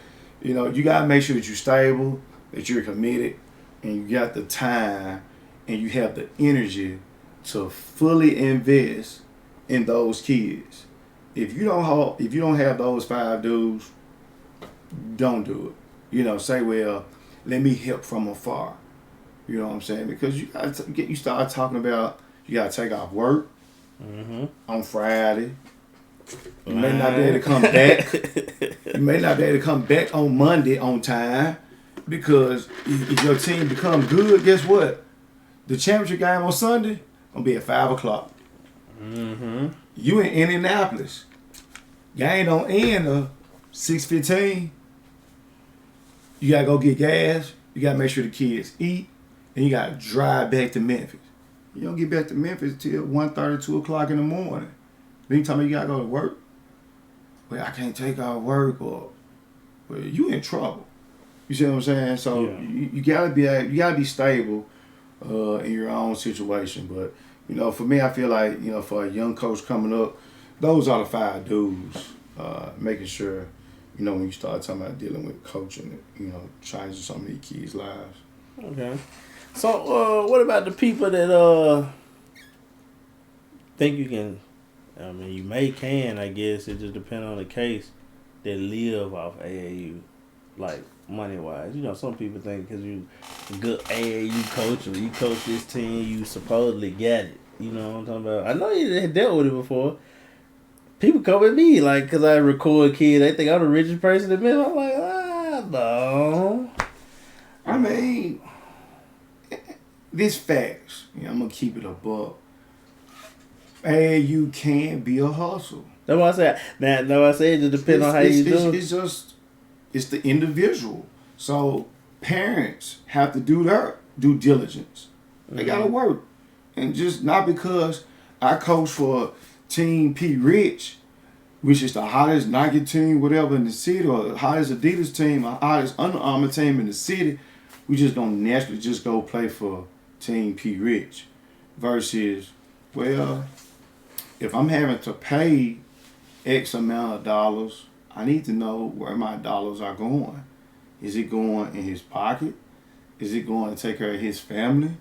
you got to make sure that you're stable, that you're committed, and you got the time and you have the energy to fully invest in those kids. If you don't have those 5 dudes, don't do it. Say, well, let me help from afar. You know what I'm saying? Because you start talking about you got to take off work on Friday. You may not be able to come back. You may not be able to come back on Monday on time because if your team become good, guess what? The championship game on Sunday gonna be at 5 o'clock. You in Indianapolis. Game don't end at 6:15. You gotta go get gas. You gotta make sure the kids eat. And you gotta drive back to Memphis. You don't get back to Memphis till 1:30, 2 o'clock in the morning. Then you tell me you gotta go to work. Well, I can't take off work well, you in trouble. You see what I'm saying? So you gotta be stable in your own situation. But for me, I feel like for a young coach coming up, those are the 5 dudes. Making sure when you start talking about dealing with coaching, changing some of these kids' lives. Okay. So what about the people that think you can? I mean, you can. I guess it just depends on the case. That live off AAU, like money wise. Some people think because you a good AAU coach or you coach this team, you supposedly got it. You know what I'm talking about? I know you had dealt with it before. People come at me like because I record kids, they think I'm the richest person in the middle. I'm like, no. I mean, this facts. I'm gonna keep it a buck. AAU can be a hustle. That's what I said. Now I say it just depends on how you do it. It's the individual. So parents have to do their due diligence. They gotta work. And just not because I coach for Team P Rich, which is the hottest Nike team, whatever in the city, or the hottest Adidas team, or hottest Under Armour team in the city, we just don't naturally just go play for Team P Rich. Versus, well, if I'm having to pay X amount of dollars, I need to know where my dollars are going. Is it going in his pocket? Is it going to take care of his family?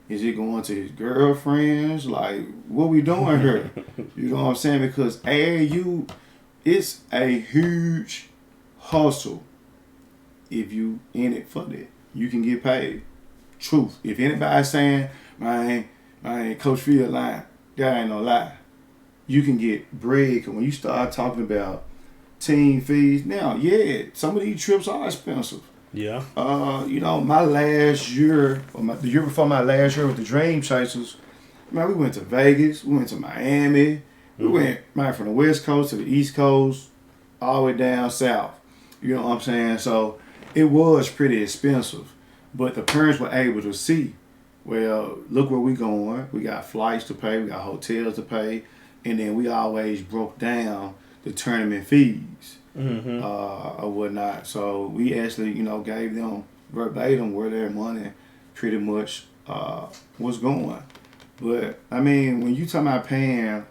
Is it going to his girlfriends? Like, what we doing here? You know what I'm saying? Because AAU, it's a huge hustle. If you in it for that, you can get paid. Truth. If anybody's saying, man, Coach Phil lying, that ain't no lie. You can get bread. Cause when you start talking about team fees, now, yeah, some of these trips are expensive. Yeah. My last year, or the year before my last year with the Dream Chasers, man, we went to Vegas, we went to Miami, we went from the West Coast to the East Coast, all the way down south. You know what I'm saying? So it was pretty expensive, but the parents were able to see, well, look where we going. We got flights to pay, we got hotels to pay, and then we always broke down the tournament fees. Or whatnot. So we actually, gave them verbatim where their money pretty much was going. But I mean, when you talking about paying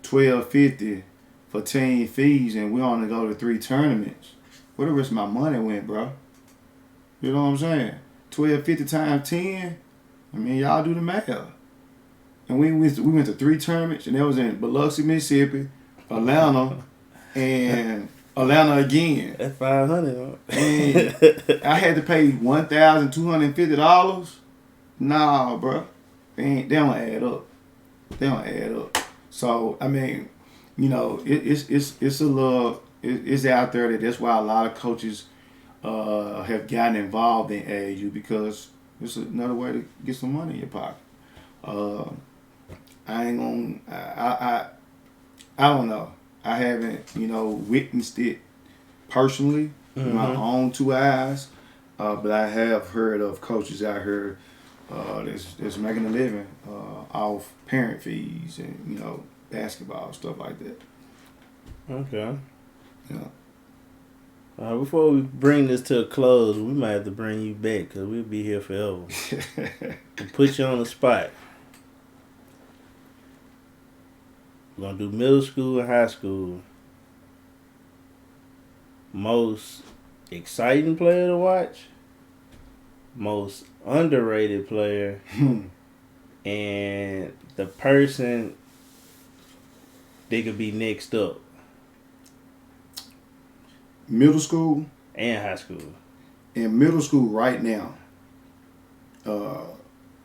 $12.50 for team fees and we only go to 3 tournaments, where the rest of my money went, bro? You know what I'm saying? $12.50 times 10. I mean, y'all do the math. And we went to 3 tournaments, and that was in Biloxi, Mississippi, Atlanta, and Atlanta again. That's $500. And I had to pay $1,250. Nah, bro, they don't add up. They don't add up. So I mean, it's a little. It's out there that's why a lot of coaches have gotten involved in AAU because it's another way to get some money in your pocket. I ain't gonna. I don't know. I haven't, witnessed it personally with my own 2 eyes, but I have heard of coaches out here that's making a living off parent fees and, basketball, stuff like that. Okay. Yeah. Before we bring this to a close, we might have to bring you back because we'll be here forever. We'll put you on the spot. We're going to do middle school and high school. Most exciting player to watch. Most underrated player. And the person that could be next up. Middle school? And high school. In middle school right now, the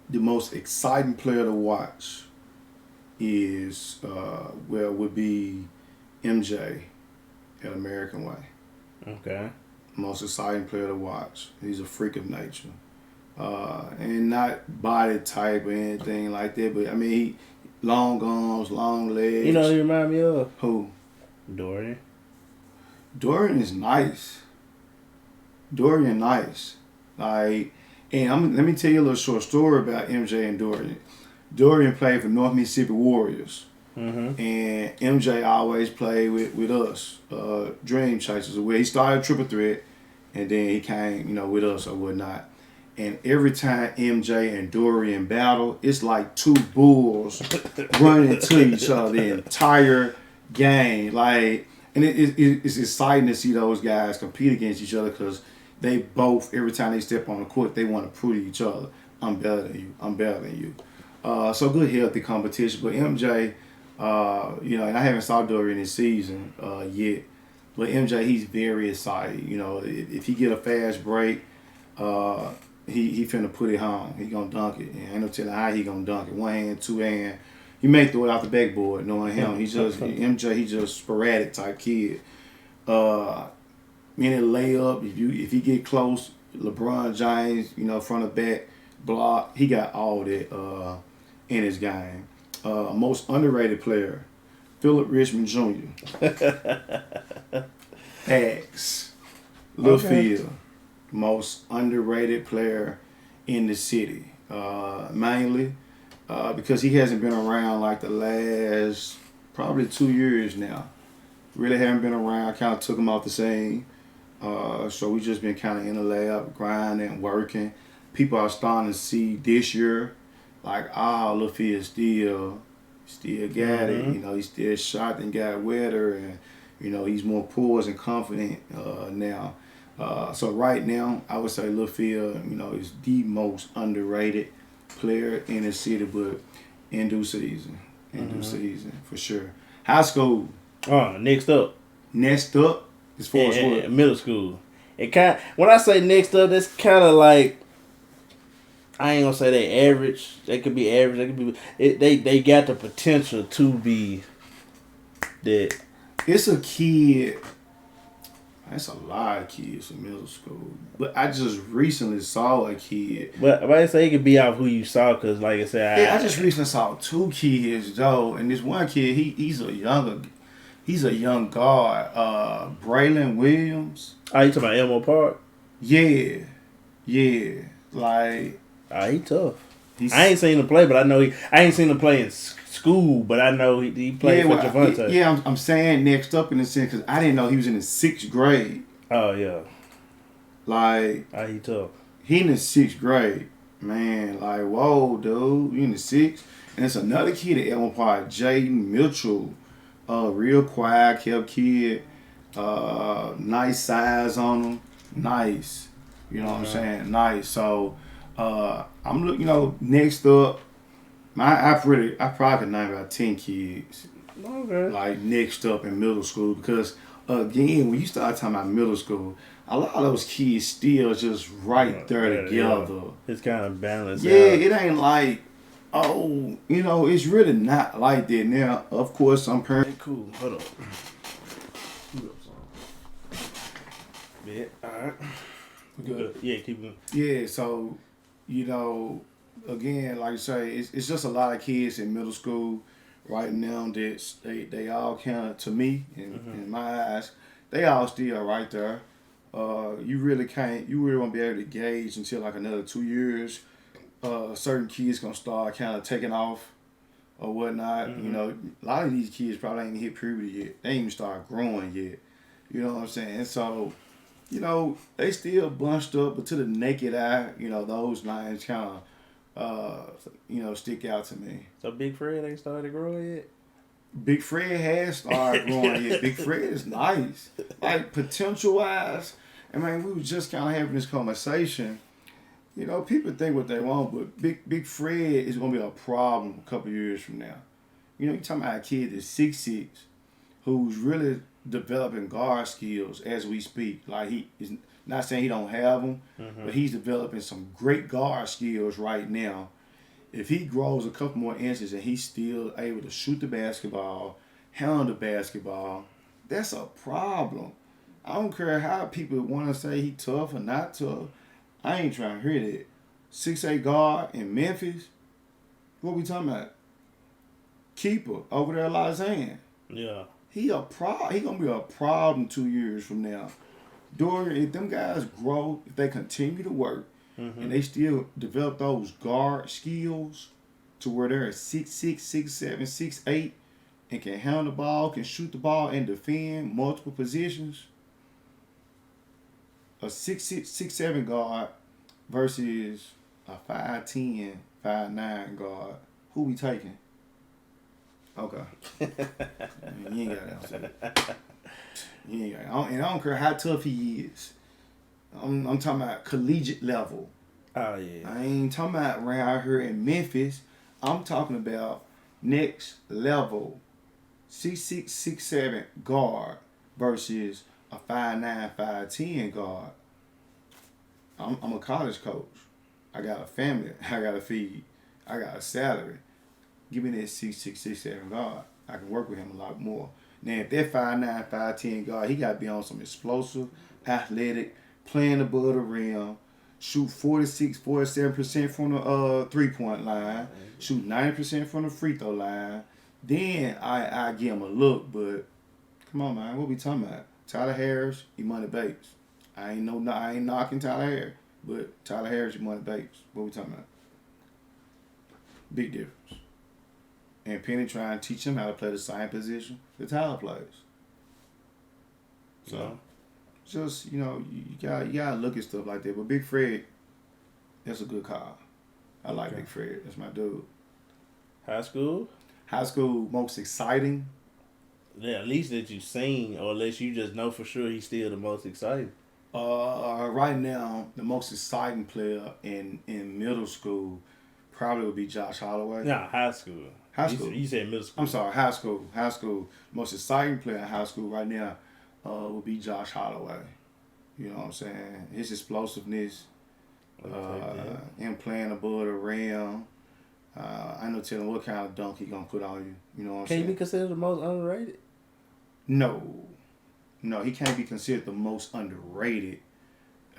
most exciting player to watch is would be MJ at American Way. Okay. Most exciting player to watch. He's a freak of nature. And not body type or anything like that, but I mean, he long arms, long legs. You know who he remind me of? Who? Dorian. Dorian is nice. Dorian nice. Like, and let me tell you a little short story about MJ and Dorian. Dorian played for North Mississippi Warriors. And MJ always played with us, Dream Chasers, where he started triple threat, and then he came, with us or whatnot. And every time MJ and Dorian battle, it's like 2 bulls running into each other the entire game. Like, and it's exciting to see those guys compete against each other because they both, every time they step on the court, they want to prove to each other, I'm better than you. I'm better than you. So good, healthy competition. But MJ, and I haven't saw Dorian this season yet. But MJ, he's very excited. If he get a fast break, he finna put it home. He gonna dunk it. And ain't no telling how he gonna dunk it. 1 hand, 2 hand. He may throw it off the backboard, knowing him. MJ, he just sporadic type kid. Any layup, if he get close, LeBron James, front or back, block, he got all that in his game. Most underrated player, Phil Richmond Jr. X. Lil Phil. Most underrated player in the city. Mainly because he hasn't been around like the last probably 2 years now. Really haven't been around. Kind of took him off the scene. So we just been kind of in the lab, grinding, working. People are starting to see this year, like, Lil Phil still got it. He still shot and got wetter, and he's more poised and confident now. So right now, I would say Lil Phil, is the most underrated player in the city, but in due season. Due season, for sure. High school. Next up. Next up, as far as what? Middle school. When I say next up, that's kind of like, I ain't gonna say they average. They could be average. They could be. They got the potential to be that. It's a kid. That's a lot of kids in middle school. But I just recently saw a kid. But I say it could be off who you saw, because like I said, I just recently saw 2 kids though, and this one kid he's a young guard. Braylon Williams. Oh, you talking about Elmo Park? Yeah, like. He tough. I ain't seen him play, but I know I ain't seen him play in school, but I know he played for Javante. Yeah, I'm saying next up in the sense because I didn't know he was in the 6th grade. Oh yeah. Like. He tough. He in the 6th grade, man. Like, whoa, dude, you in the 6th, and it's another kid at Elmo Park, Jaden Mitchell, real quiet, kept kid, nice size on him, nice. You know what I'm saying? Nice. So. I'm looking, next up, I probably could name about 10 kids. Okay. Like next up in middle school, because again, when you start talking about middle school, a lot of those kids still just right there together. Yeah. It's kind of balanced. Yeah, it ain't like, it's really not like that. Now, of course, some parents. Cool. Hold up. Yeah. All right. Good. Yeah, keep going. Yeah, so. Again, like I say, it's just a lot of kids in middle school right now that they all kind of, to me, in my eyes, they all still right there. You really won't be able to gauge until like another 2 years. Certain kids gonna start kind of taking off or whatnot. A lot of these kids probably ain't hit puberty yet. They ain't even start growing yet. You know what I'm saying? So. They still bunched up, but to the naked eye, those lines kind of, stick out to me. So Big Fred ain't started growing yet? Big Fred has started growing yet. Big Fred is nice. Like, potential-wise, we was just kind of having this conversation. People think what they want, but Big Fred is going to be a problem a couple years from now. You're talking about a kid that's 6'6", who's really developing guard skills as we speak. Like, he is not saying he don't have them, but he's developing some great guard skills right now. If he grows a couple more inches and he's still able to shoot the basketball, handle the basketball, that's a problem. I don't care how people want to say he tough or not tough. I ain't trying to hear that. 6'8" guard in Memphis. What we talking about? Keeper over there at Lausanne. Yeah. He gonna be a problem 2 years from now. If them guys grow, if they continue to work, and they still develop those guard skills to where they're 6'6", 6'7", 6'8", and can handle the ball, can shoot the ball, and defend multiple positions. A 6'6", 6'7" guard versus a 5'10", 5'9" guard. Who we taking? Okay. You ain't got to answer that. And I don't care how tough he is. I'm talking about collegiate level. Oh, yeah. I ain't talking about right out here in Memphis. I'm talking about next level. 6'6", 6'7" guard versus a 5'9", 5'10" guard. I'm a college coach. I got a family. I got to feed. I got a salary. Give me that 6'6", 6'7" guard. I can work with him a lot more. Now, if that 5'9", 5'10" guard, he got to be on some explosive, athletic, playing above the rim, shoot 46, 47% from the three-point line, shoot 90% from the free throw line. Then I give him a look, but come on, man, what we talking about? Tyler Harris, Imani Bates. I ain't knocking Tyler Harris, but Tyler Harris, Imani Bates. What we talking about? Big difference. And Penny trying to teach him how to play the same position that Tyler plays. So, just, you gotta look at stuff like that. But Big Fred, that's a good call. I like Big Fred. That's my dude. High school? High school, most exciting. Yeah, at least that you've seen, or unless you just know for sure he's still the most exciting. Right now, the most exciting player in middle school probably would be Josh Holloway. Nah, high school. High school. You said middle school. I'm sorry, high school. High school. Most exciting player in high school right now would be Josh Holloway. You know what I'm saying? His explosiveness, him playing above the rim. I know telling what kind of dunk he gonna put on you. You know what I'm saying? Can he be considered the most underrated? No, he can't be considered the most underrated.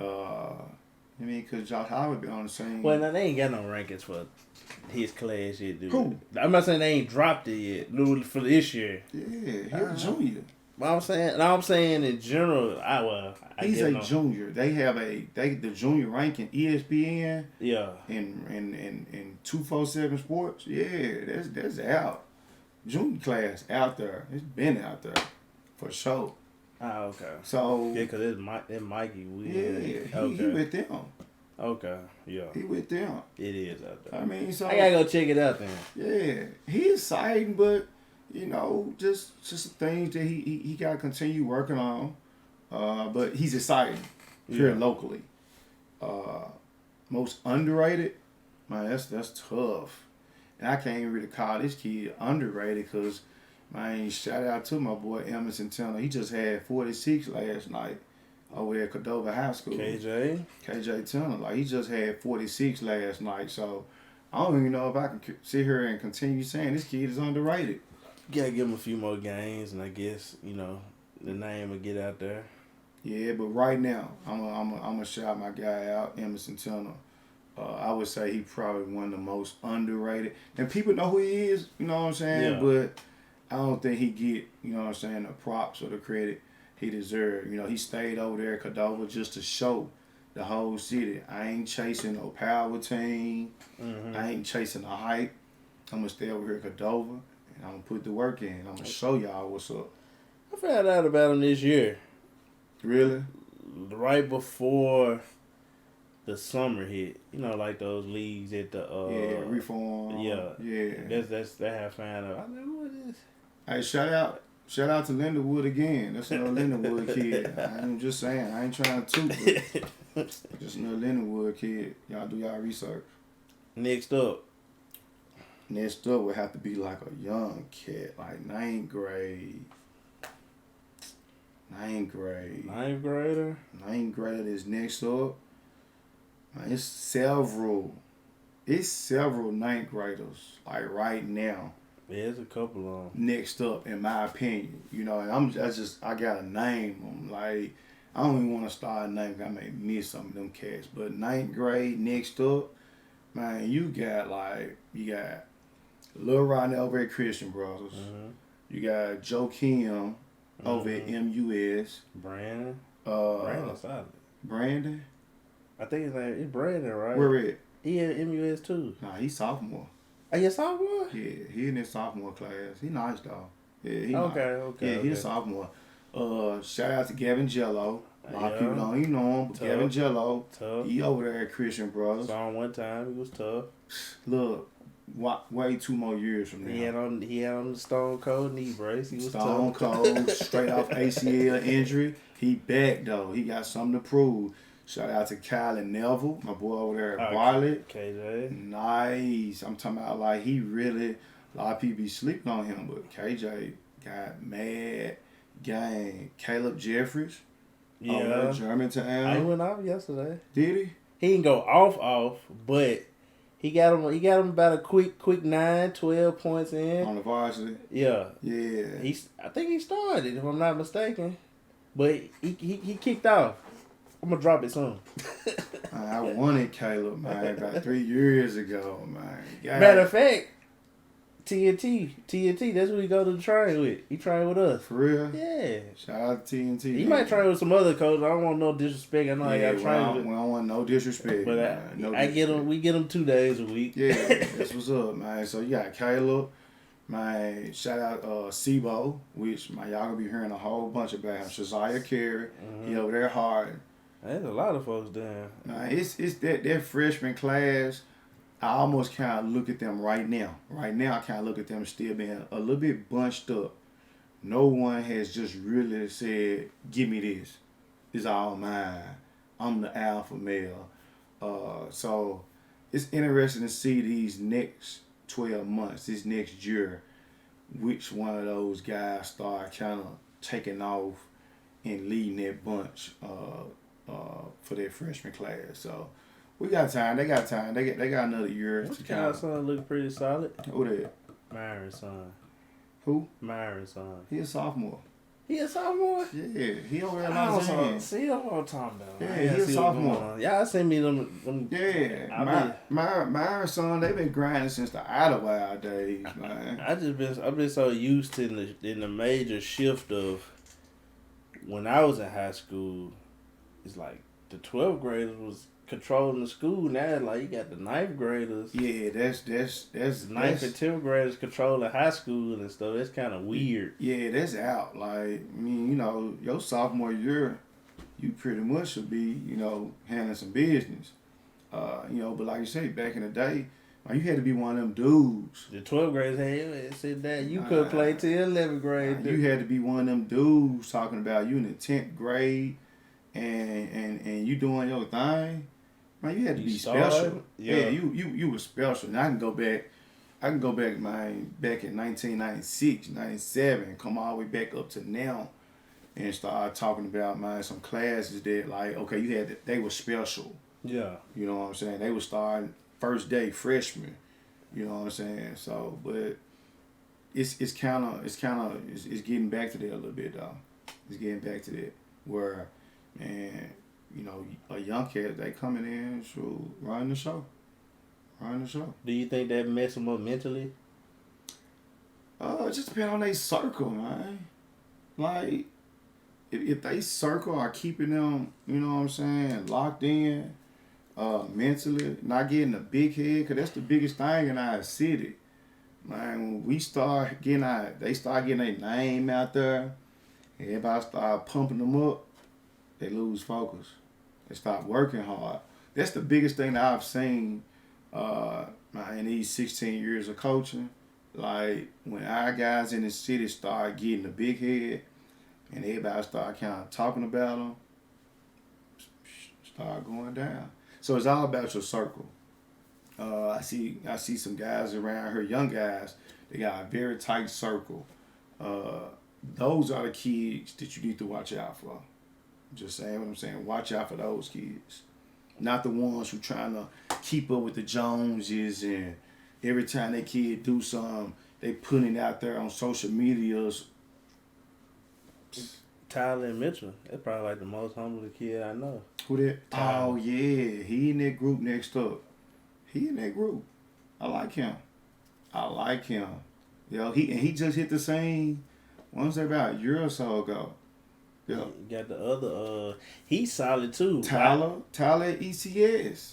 I mean, because Josh Howard be on the same. Well, now they ain't got no rankings for his class yet, dude. Who? I'm not saying they ain't dropped it yet, dude, for this year. Yeah, he's a junior. But I'm saying in general, he's a junior. They have the junior ranking ESPN. Yeah. In 247 Sports. Yeah, that's out. Junior class out there. It's been out there for sure. Ah, okay. So yeah, because it's Mikey Williams. Yeah, okay. he with them. Okay, yeah. He with them. It is out there. I mean, so I gotta go check it out then. Yeah, he's exciting, but you know, just things that he gotta continue working on. But he's exciting here locally. Most underrated, man, that's tough. And I can't even really call this kid underrated because, man, shout out to my boy Emerson Turner. He just had 46 last night over at Cordova High School. KJ Turner. Like, he just had 46 last night. So, I don't even know if I can sit here and continue saying this kid is underrated. You gotta give him a few more games, and I guess, you know, the name will get out there. Yeah, but right now, I'm gonna shout my guy out, Emerson Turner. I would say he probably one of the most underrated. And people know who he is, you know what I'm saying? Yeah. But I don't think he get, you know what I'm saying, the props or the credit he deserved. You know, he stayed over there at Cordova just to show the whole city. I ain't chasing no power team. Mm-hmm. I ain't chasing the hype. I'm going to stay over here at Cordova, and I'm going to put the work in. I'm going to show y'all what's up. I found out about him this year. Really? Right before the summer hit, you know, like those leagues at the reform. Yeah. That's how I found out. I know who it is. Hey, shout out to Lindenwood again. That's another Lindenwood kid. I'm just saying, I ain't trying to but just another Lindenwood kid. Y'all do y'all research. Next up would have to be like a young kid, like ninth grade. Ninth grader is next up. It's several ninth graders, like right now. Yeah, there's a couple of them. Next up, in my opinion. You know, and I got a name. I'm like, I don't even want to start a name. I may miss some of them cats. But ninth grade, next up, man, you got Lil Rodney over at Christian Brothers. Mm-hmm. You got Joe Kim over at MUS. Brandon. Brandon's solid. Brandon? I think it's Brandon, right? Where at? He at MUS too. Nah, he's sophomore. Are you a sophomore? Yeah, he in his sophomore class. He nice though. Yeah, he okay, nice. Okay. Yeah, he's a sophomore. Shout out to Gavin Jello. A lot of people don't even know him, but Tough. Gavin Jello. Tough. He over there at Christian Brothers. Saw him one time. He was tough. Look, way 2 more years from now. He had on the Stone Cold knee brace. He was Stone tough. Cold, straight off ACL injury. He back though. He got something to prove. Shout out to Kyle and Neville, my boy over there at Bartlett. KJ. Nice. I'm talking about like he really, a lot of people be sleeping on him, but KJ got mad game. Caleb Jeffries. Yeah. Germantown. He went off yesterday. Did he? He didn't go off, but he got him about a quick 9, 12 points in. On the varsity? Yeah. Yeah. I think he started, if I'm not mistaken. But he kicked off. I'm gonna drop it soon. I wanted Caleb, man, about 3 years ago, man. God. Matter of fact, TNT, that's who he go to the train with. He train with us. For real? Yeah. Shout out to TNT. He might train with some other coaches. I don't want no disrespect. I know I got to train with. We don't want no disrespect. But disrespect. We get him 2 days a week. Yeah, that's what's up, man. So you got Caleb. Man, shout out Sibo, which y'all gonna be hearing a whole bunch about him. Shaziah Carey, he over there hard. There's a lot of folks there. It's that freshman class. I almost kind of look at them right now. Right now, I kind of look at them still being a little bit bunched up. No one has just really said, "Give me this. It's all mine. I'm the alpha male." So it's interesting to see these next 12 months, this next year, which one of those guys start kind of taking off and leading that bunch for their freshman class. So we got time. They got time. They got another year Which to kind of. son look pretty solid. Who that? Myron's son. Who? Myron's son. He a sophomore. He a sophomore? Yeah, he over there I Los don't Angeles. see that's what I'm talking about. Yeah, he a sophomore. Y'all seen me them Yeah, my son, they've been grinding since the Idlewild days, man. I've been so used to in the major shift of when I was in high school. It's like the 12th graders was controlling the school. Now it's like you got the 9th graders. Yeah, that's 9th and 10th graders controlling high school and stuff. It's kind of weird. Yeah, that's out. Like, I mean, you know, your sophomore year, you pretty much should be, you know, handling some business. You know, but like you say, back in the day, you had to be one of them dudes. The 12th graders, hey, said that you could play till 11th grade. You had to be one of them dudes talking about you in the 10th grade and you doing your thing. Man, you had to be special. Yeah, you were special. And I can go back, man, back in 1996, 97, come all the way back up to now and start talking about, man, some classes that, like, okay, they were special. Yeah. You know what I'm saying? They were starting first day freshman. You know what I'm saying? So, but it's getting back to that a little bit, though. It's getting back to that where, man, you know, a young kid, they coming in, so running the show. Do you think that mess them up mentally? It just depends on their circle, man. Like, if they circle are keeping them, you know what I'm saying, locked in, mentally, not getting a big head, because that's the biggest thing in our city. Man, when they start getting their name out there, everybody start pumping them up, they lose focus. They stop working hard. That's the biggest thing that I've seen in these 16 years of coaching. Like, when our guys in the city start getting a big head and everybody start kind of talking about them, start going down. So it's all about your circle. I see some guys around here, young guys, they got a very tight circle. Those are the kids that you need to watch out for. Just saying what I'm saying. Watch out for those kids. Not the ones who trying to keep up with the Joneses and every time they kid do something, they putting it out there on social medias. Tyler and Mitchell. That's probably like the most humble kid I know. Who that? Tyler. Oh, yeah. He in that group next up. He in that group. I like him. Yo, he just hit the scene, I want to say about a year or so ago. Yeah. You got the other, he's solid too. Tyler ECS.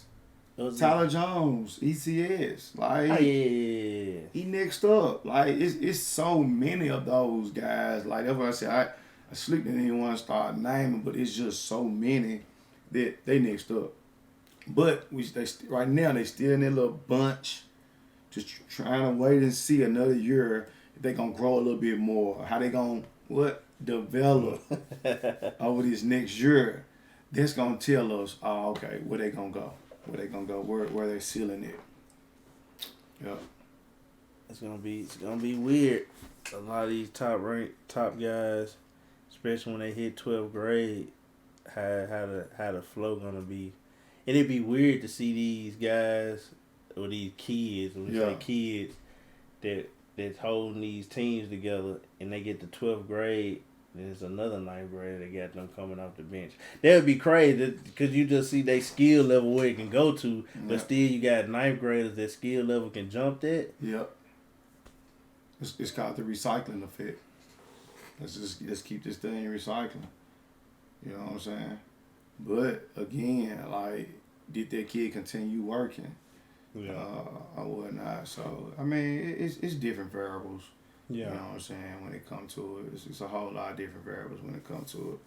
Tyler Jones, ECS. Like, oh, yeah. He next up. Like, it's so many of those guys. Like, that's what I said. I sleep didn't even want to start naming, but it's just so many that they next up. But right now they still in their little bunch, just trying to wait and see another year if they gonna grow a little bit more. How they gonna develop over this next year? That's gonna tell us, oh, okay, where they gonna go? Where they sealing it? Yeah. It's gonna be weird. A lot of these top guys, especially when they hit 12th grade, how the flow gonna be. And it'd be weird to see these guys or these kids, when we say kids, that's holding these teams together, and they get to 12th grade, and there's another 9th grader that got them coming off the bench. That would be crazy, because you just see their skill level where it can go to, but still you got 9th graders that skill level can jump that. Yep. It's called the recycling effect. Let's keep this thing recycling. You know what I'm saying? But again, like, did that kid continue working? Yeah. Or whatnot. So I mean, it's different variables. Yeah. You know what I'm saying? When it comes to it, it's a whole lot of different variables when it comes to it.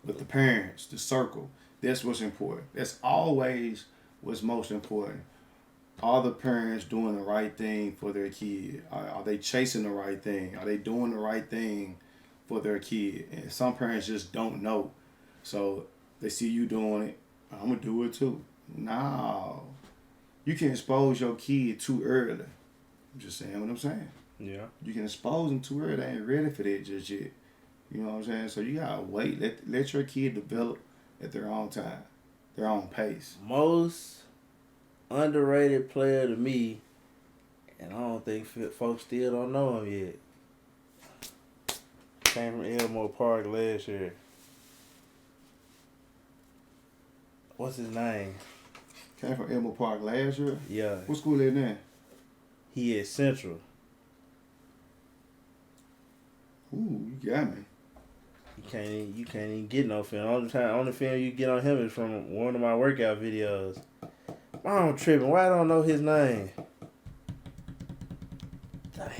But the parents, the circle, that's what's important. That's always what's most important. Are the parents doing the right thing for their kid? Are they chasing the right thing? Are they doing the right thing for their kid? And some parents just don't know. So they see you doing it, I'm going to do it too. No. You can expose your kid too early. I'm just saying what I'm saying. Yeah. You can expose them too early. They ain't ready for that just yet. You know what I'm saying? So you gotta wait. Let your kid develop at their own time, their own pace. Most underrated player to me, and I don't think folks still don't know him yet. Came from Elmore Park last year. What's his name? Came from Elmore Park last year. Yeah. What school is that? He is Central. Ooh, you got me. You can't even get no film. Only film you get on him is from one of my workout videos. I'm tripping. Why I don't know his name? Dang.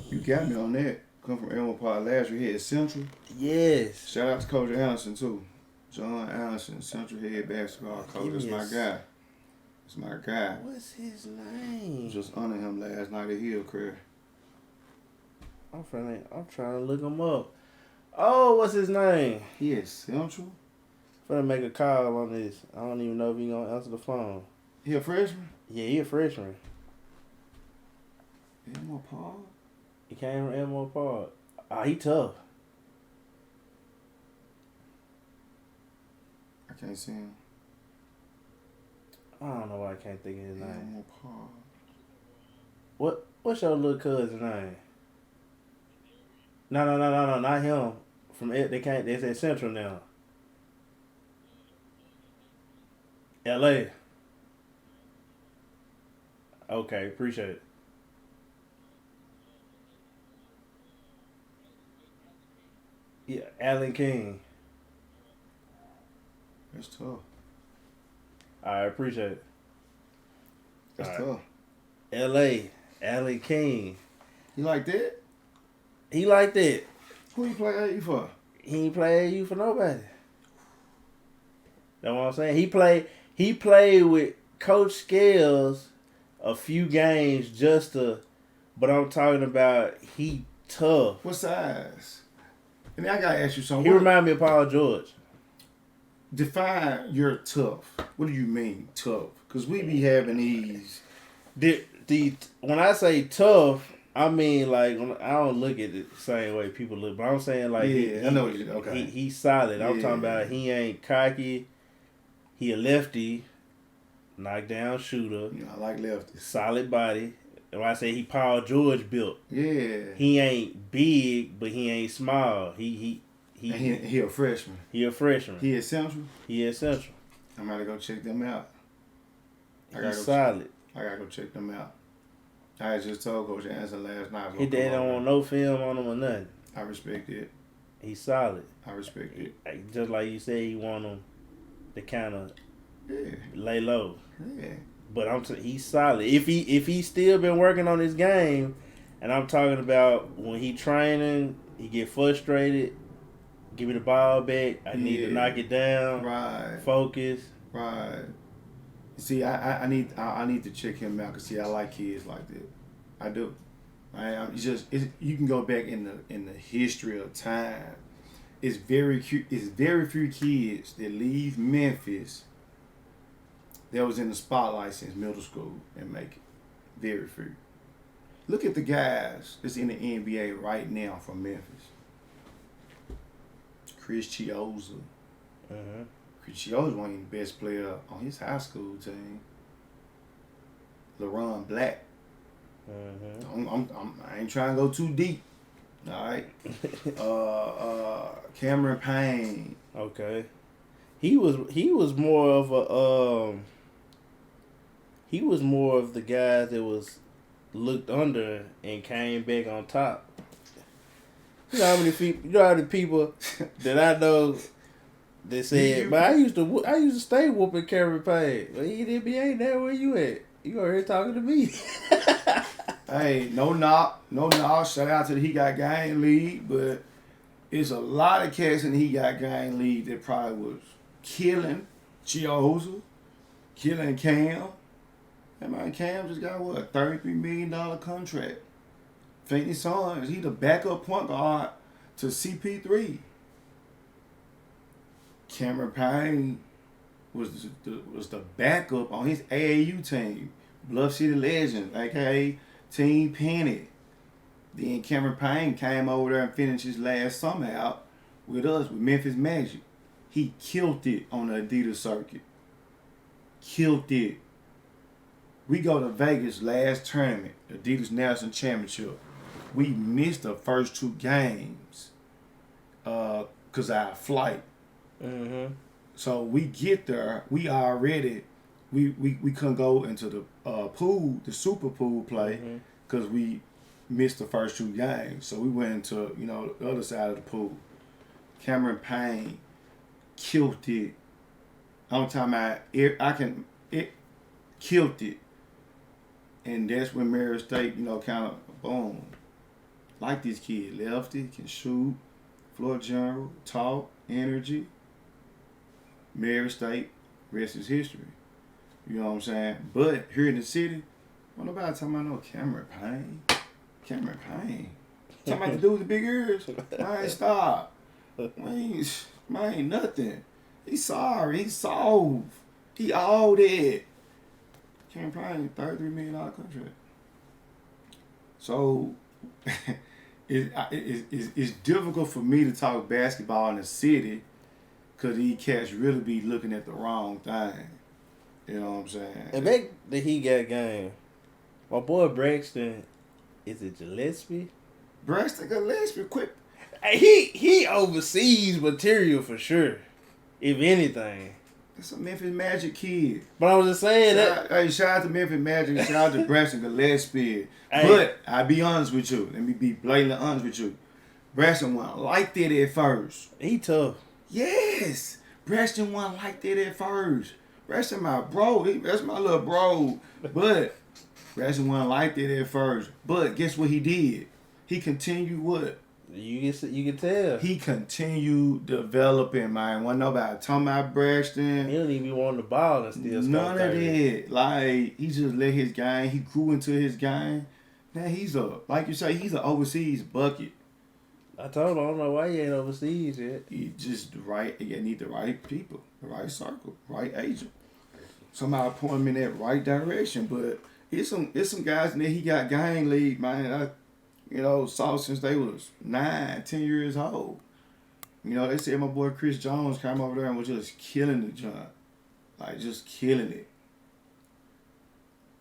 You got me on that. Come from Elmore Park last year. He at Central. Yes. Shout out to Coach Anderson too. John Anderson, Central head basketball coach. That's my guy. That's my guy. What's his name? Just honor him last night at Hillcrest. I'm trying to look him up. Oh, what's his name? He at Central. I'm finna make a call on this. I don't even know if he gonna answer the phone. He a freshman? Yeah, he a freshman. Elmore Park? He came from Elmore Park. He tough. I can't see him. I don't know why I can't think of his name. Elmore Park. What's your little cousin's name? No, not him. They say Central now. LA. Okay, appreciate it. Yeah, Allen King. That's tough. I appreciate it. That's All tough. LA, Allen King. You like that? He like that. Who you play AU for? He ain't play AU for nobody. That's what I'm saying. He played with Coach Scales a few games but I'm talking about he tough. What size? And I gotta ask you something. He remind me of Paul George. Define your tough. What do you mean tough? Because we be having these. When I say tough, I mean like I don't look at it the same way people look, but I'm saying like I know what you okay. He's solid. I'm talking about he ain't cocky. He a lefty, knockdown shooter. I like lefties. Solid body. And when I say he Paul George built, yeah, he ain't big, but he ain't small. He a freshman. He a freshman. He at Central. He at Central. I'm gonna go check them out. He's solid. I gotta go check them out. I just told Coach Anderson last night. He don't want no film on him or nothing. I respect it. He's solid. I respect it. Just like you said, he want him to kind of lay low. Yeah. But he's solid. If he still been working on his game, and I'm talking about when he training, he get frustrated. Give me the ball back. I need to knock it down. Right. Focus. Right. See, I need to check him out because I like kids like that. I do. You can go back in the history of time. It's very few kids that leave Memphis that was in the spotlight since middle school and make it. Very few. Look at the guys that's in the NBA right now from Memphis. Chris Chiozza. Uh-huh. Chris Chiozza one of the best player on his high school team. LeBron Black. Uh-huh. I ain't trying to go too deep. All right. Cameron Payne. Okay. He was more of a he was more of the guy that was looked under and came back on top. You know how many people that I know that said, but I used to stay whooping Cameron Payne. Well, he didn't be ain't there where you at. You over here talking to me. Hey, no knock. Shout out to the He Got Gang League, but it's a lot of cats in the He Got Gang League that probably was killing Chiozza, killing Cam. That man Cam just got a $33 million contract. Phoenix Suns, he the backup point guard to CP3. Cameron Payne was the backup on his AAU team Bluff City Legends, aka Team Penny. Then Cameron Payne came over there and finished his last summer out with us, with Memphis Magic. He killed it on the Adidas circuit. Killed it. We go to Vegas last tournament, Adidas National Championship. We missed the first 2 games because our flight. Mm-hmm. So we get there, we already, we couldn't go into the pool, the super pool play, because we missed the first 2 games. So we went into, the other side of the pool. Cameron Payne killed it. I'm talking about it killed it. And that's when Mary State, kind of boom. Like this kid, lefty, can shoot, floor general, talk, energy. Mary State, rest is history. You know what I'm saying? But here in the city, well, nobody talking about no Cameron Payne. Cameron Payne. Talking about the dude with the big ears. Man, stop. Man, ain't nothing. He's sorry. He's soft. He all that. Cameron Payne, $33 million contract. So, it's difficult for me to talk basketball in the city because these cats really be looking at the wrong thing. You know what I'm saying? And back the Heat got game. My boy Braxton, is it Gillespie? Braxton Gillespie, quit. Hey, he overseas material for sure. If anything. That's a Memphis Magic kid. But I was just saying Shout out to Memphis Magic. Shout out to Braxton Gillespie. Hey. But I'll be honest with you. Let me be blatantly honest with you. Braxton wasn't like that at first. He tough. Yes. Braxton wasn't like that at first. Braxton my bro. That's my little bro. But Braxton wasn't like that at first. But guess what he did? He continued what? You can tell. He continued developing, man. Wasn't nobody talking about Braxton. He don't even be wanting the ball and still None of that. Like, he just let his game. He grew into his game. Now he's like you say, he's an overseas bucket. I told him, I don't know why he ain't overseas yet. He just you need the right people, the right circle, right agent. Somebody point him in that right direction. But it's some guys in there, he got gang lead, man. Saw since they was 9, 10 years old. They said my boy Chris Jones came over there and was just killing the joint. Like, just killing it.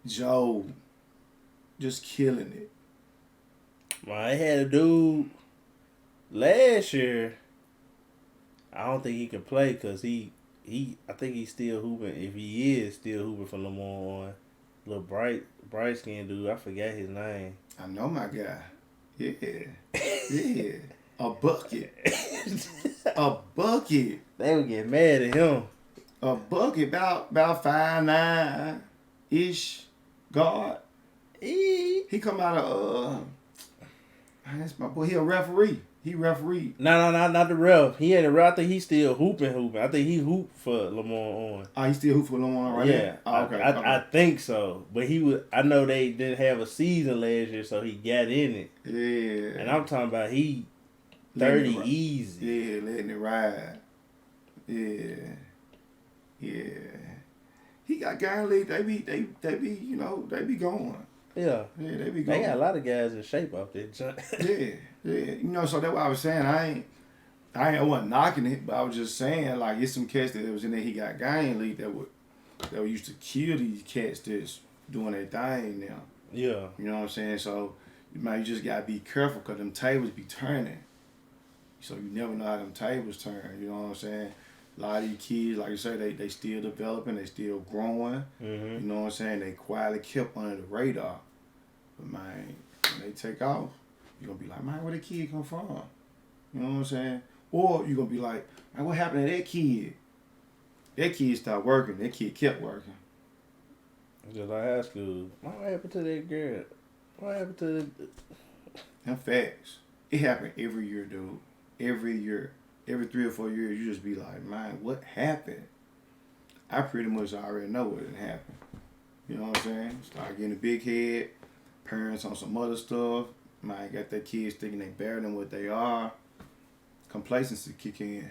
Joe, just killing it. Man, I had a dude last year. I don't think he can play because I think he's still hooping. If he is still hooping for Lamar, little bright skin dude. I forgot his name. I know my guy. Yeah. Yeah. A bucket. A bucket. They would get mad at him. A bucket about 5'9" guard. He come out of that's my boy. He a referee. He refereed. No, not the ref. He had a ref. I think he's still hooping. I think he hooped for Lamar on. Oh, he still hoop for Lamar right Yeah. now? Okay. I think so. But I know they didn't have a season last year, so he got in it. Yeah. And I'm talking about he 30 easy. Yeah, letting it ride. Yeah. Yeah. He got gang league. They be going. Yeah. Yeah, they be going. They got a lot of guys in shape out there. Yeah. So that's what I was saying. I wasn't knocking it, but I was just saying, like, it's some cats that was in there, he got gang league that used to kill these cats that's doing their thing now. Yeah. You know what I'm saying? So, man, you just gotta be careful because them tables be turning. So you never know how them tables turn. You know what I'm saying? A lot of these kids, like you say, they still developing, they still growing. Mm-hmm. You know what I'm saying? They quietly kept under the radar. But, man, when they take off, you're going to be like, man, where the kid come from? You know what I'm saying? Or you're going to be like, man, what happened to that kid? That kid stopped working. That kid kept working. Just like high school. What happened to that girl? What happened to the... Them facts. It happened every year, dude. Every year. Every 3 or 4 years, you just be like, man, what happened? I pretty much already know what had happened. You know what I'm saying? Start getting a big head. Parents on some other stuff. Man, got their kids thinking they better than what they are. Complacency kick in.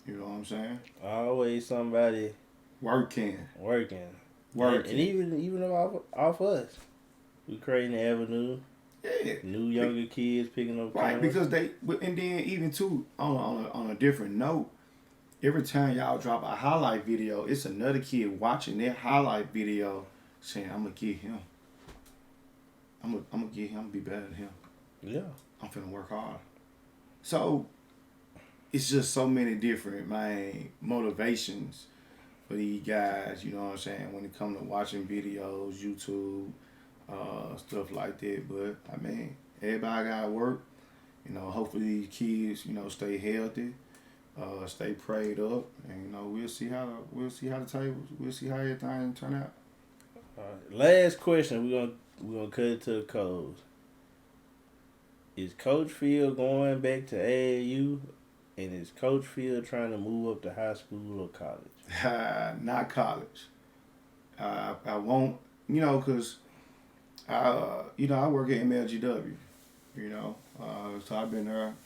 You know what I'm saying? Always somebody working. working. And even off us. We creating the avenue. Yeah. New younger kids picking up right, cameras. because and then even too, on a different note, every time y'all drop a highlight video, it's another kid watching that highlight video saying, I'm going to get him. I'm gonna get him to be better than him. Yeah. I'm finna work hard. So, it's just so many different, motivations for these guys, you know what I'm saying, when it comes to watching videos, YouTube, stuff like that. But, I mean, everybody gotta work. You know, hopefully these kids, you know, stay healthy, stay prayed up, and, you know, we'll see how everything turn out. All right. Last question, we're gonna cut it to the close. Is Coach Phil going back to AAU, and is Coach Phil trying to move up to high school or college? Not college. I won't, you know, because I work at MLGW, you know, so I've been there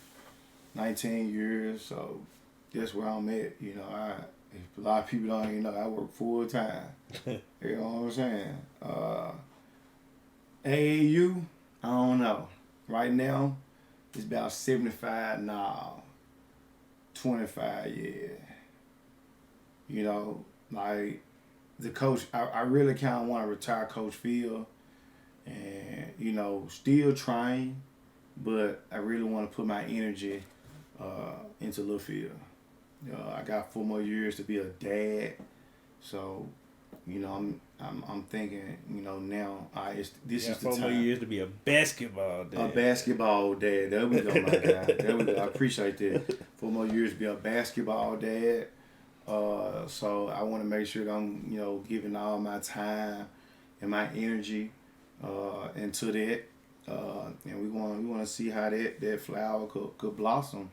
19 years, so that's where I'm at. You know, a lot of people don't even know I work full time. You know what I'm saying? AAU, I don't know. Right now, it's about 75 now, 25, yeah. You know, like the coach, I really kind of want to retire Coach Phil and, you know, still trying, but I really want to put my energy into Lil Phil. I got 4 more years to be a dad, so, you know, I'm thinking, you know, now this is the time. 4 more years to be a basketball dad. A basketball dad. There we go, my guy. There we go. I appreciate that. 4 more years to be a basketball dad. So I want to make sure that I'm, you know, giving all my time and my energy into that. And we want to see how that flower could blossom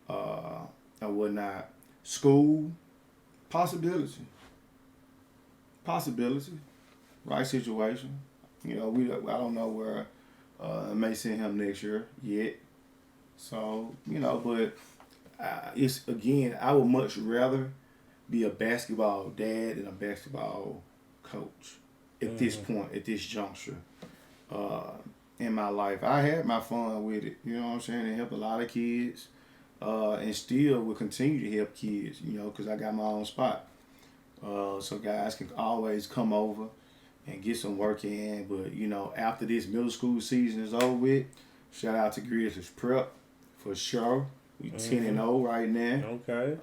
and whatnot. School, possibility. Right situation. You know, I don't know where I may send him next year yet. So, you know, but it's, again, I would much rather be a basketball dad than a basketball coach at this point, at this juncture in my life. I had my fun with it, you know what I'm saying, and helped a lot of kids and still will continue to help kids, you know, because I got my own spot. So guys can always come over and get some work in. But, you know, after this middle school season is over with, shout out to Grizzlies Prep for sure. We 10-0 right now. Okay.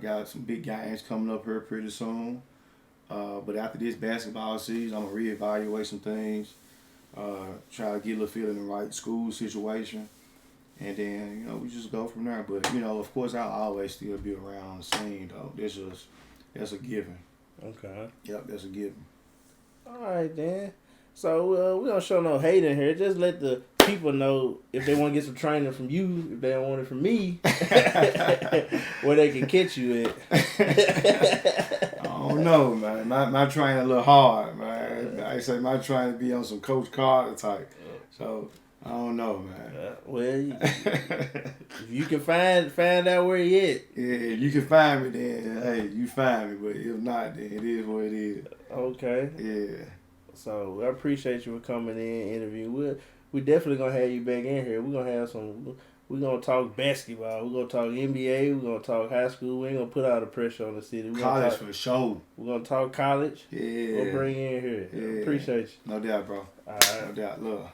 Got some big games coming up here pretty soon. But after this basketball season, I'm going to reevaluate some things. Try to get Lil Phil in the right school situation. And then, you know, we just go from there. But, you know, of course, I'll always still be around the scene, though. That's a given. Okay. Yep, that's a given. All right, then. So we don't show no hate in here. Just let the people know if they want to get some training from you, if they don't want it from me, where they can catch you at. I don't know, man. My training a little hard, man. I say my training be on some Coach Carter type. So I don't know, man. Well, if you can find out where he at. Yeah, if you can find me, then hey, you find me. But if not, then it is what it is. Okay. Yeah. So I appreciate you for coming in, interview. We definitely gonna have you back in here. We're gonna talk basketball. We're gonna talk NBA. We're gonna talk high school. We ain't gonna put all the pressure on the city. College for sure. We're gonna talk college. Yeah. We'll bring you in here. Yeah. Appreciate you. No doubt, bro. All right. No doubt. Love.